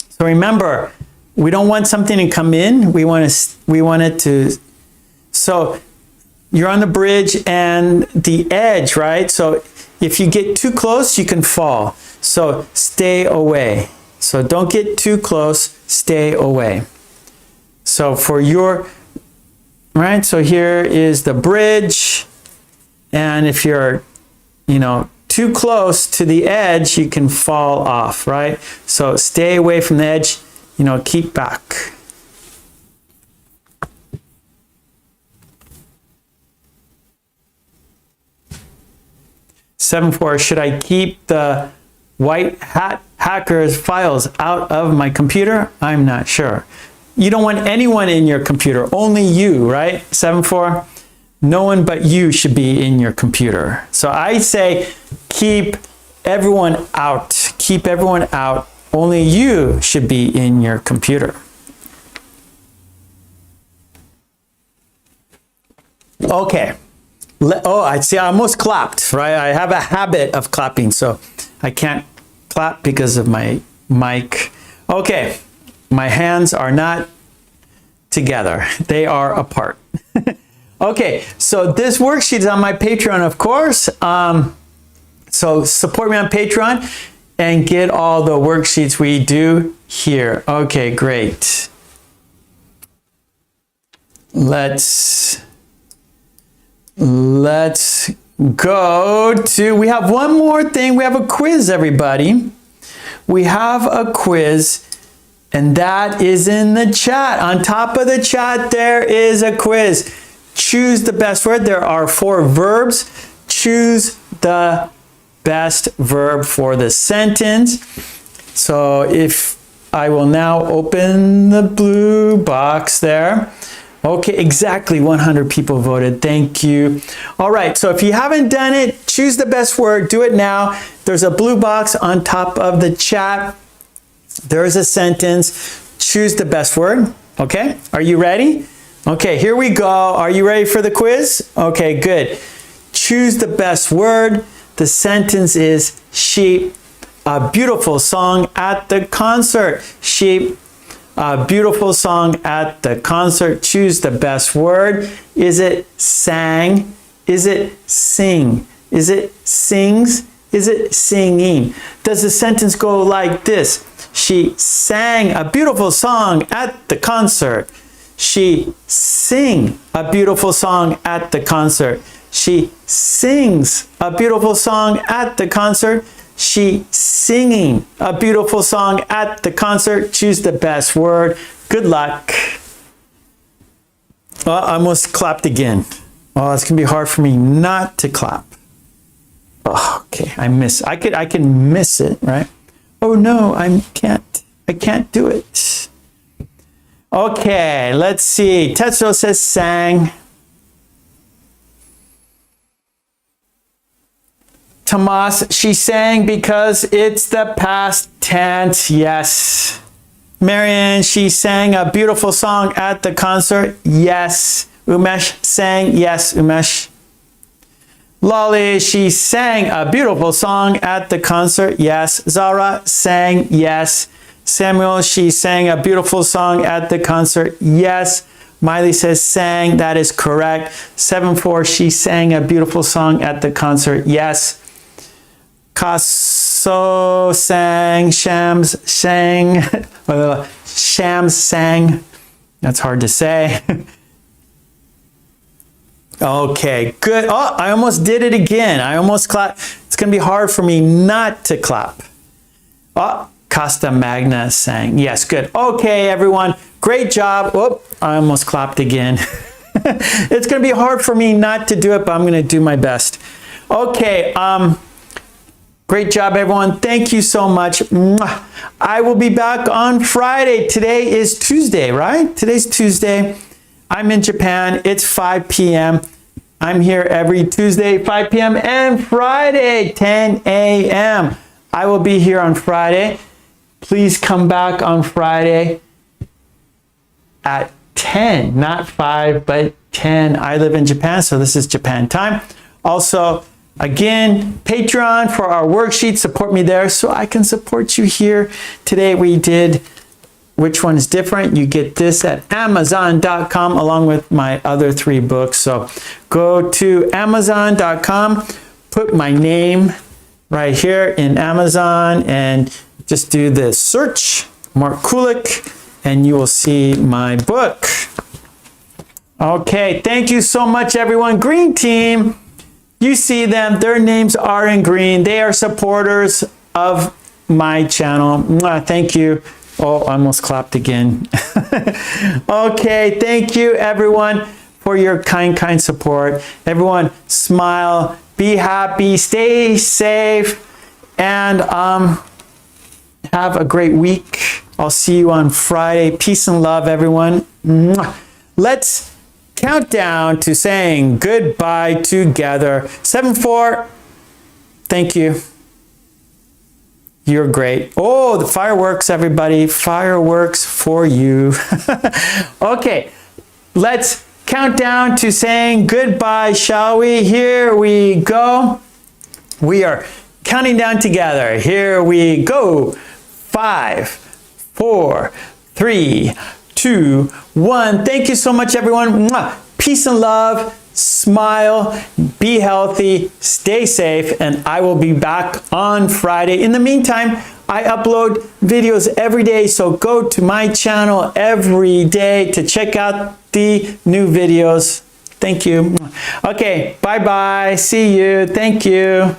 So remember, we don't want something to come in. We want it to, so you're on the bridge and the edge, right? So if you get too close, you can fall. So stay away. So don't get too close, stay away. So for your... Right, so here is the bridge, and if you're, too close to the edge, you can fall off, right? So stay away from the edge, keep back. Seven four, should I keep the white hat hackers files out of my computer? I'm not sure. You don't want anyone in your computer, only you, right? 7-4, no one but you should be in your computer. So I say keep everyone out. Keep everyone out. Only you should be in your computer. Okay. I see I almost clapped, right? I have a habit of clapping, so I can't clap because of my mic. Okay. My hands are not together. They are apart. Okay, so this worksheet is on my Patreon, of course. So support me on Patreon and get all the worksheets we do here. Okay, great. Let's go to, we have one more thing. We have a quiz, everybody. We have a quiz. And that is in the chat. On top of the chat, there is a quiz. Choose the best word. There are 4 verbs. Choose the best verb for the sentence. So if I will now open the blue box there. Okay, exactly 100 people voted. Thank you. All right, so if you haven't done it, choose the best word. Do it now. There's a blue box on top of the chat. There's a sentence. Choose the best word. Okay, are you ready? Okay, here we go. Are you ready for the quiz? Okay, good. Choose the best word. The sentence is sheep, a beautiful song at the concert. Sheep, a beautiful song at the concert. Choose the best word. Is it sang? Is it sing? Is it sings? Is it singing? Does the sentence go like this? She sang a beautiful song at the concert. She sing a beautiful song at the concert. She sings a beautiful song at the concert. She singing a beautiful song at the concert. Choose the best word. Good luck. Well, I almost clapped again. Oh, it's gonna be hard for me not to clap. Oh, okay, I can miss it, right? Oh no, I can't do it. Okay, let's see. Tetsuo says sang. Tomas, she sang because it's the past tense. Yes. Marian, she sang a beautiful song at the concert. Yes. Umesh sang. Yes, Umesh. Lolly, she sang a beautiful song at the concert. Yes. Zara sang. Yes. Samuel, she sang a beautiful song at the concert. Yes. Miley says sang. That is correct. 7-4, she sang a beautiful song at the concert. Yes. Kaso sang. Shams sang. Shams sang. That's hard to say. Okay, good. Oh, I almost did it again. I almost clapped. It's going to be hard for me not to clap. Oh, Costa Magna sang. Yes, good. Okay, everyone. Great job. Oh, I almost clapped again. It's going to be hard for me not to do it, but I'm going to do my best. Okay, great job, everyone. Thank you so much. I will be back on Friday. Today is Tuesday, right? Today's Tuesday. I'm in Japan. It's 5 p.m. I'm here every Tuesday, 5 p.m. and Friday, 10 a.m. I will be here on Friday. Please come back on Friday at 10, not 5, but 10. I live in Japan, so this is Japan time. Also, again, Patreon for our worksheet. Support me there so I can support you here. Today we did which one is different. You get this at Amazon.com along with my other 3 books. So go to Amazon.com, put my name right here in Amazon and just do the search, Mark Kulek, and you will see my book. Okay, thank you so much, everyone. Green team, you see them. Their names are in green. They are supporters of my channel. Thank you. Oh, I almost clapped again. Okay, thank you, everyone, for your kind support. Everyone, smile, be happy, stay safe, and have a great week. I'll see you on Friday. Peace and love, everyone. Let's count down to saying goodbye together. 7-4. Thank you. You're great. Oh, the fireworks, everybody. Fireworks for you. Okay, let's count down to saying goodbye, shall we? Here we go. We are counting down together. Here we go. 5, 4, 3, 2, 1. Thank you so much, everyone. Peace and love. Smile, be healthy, stay safe, and I will be back on Friday. In the meantime, I upload videos every day, so go to my channel every day to check out the new videos. Thank you. Okay, bye-bye. See you. Thank you.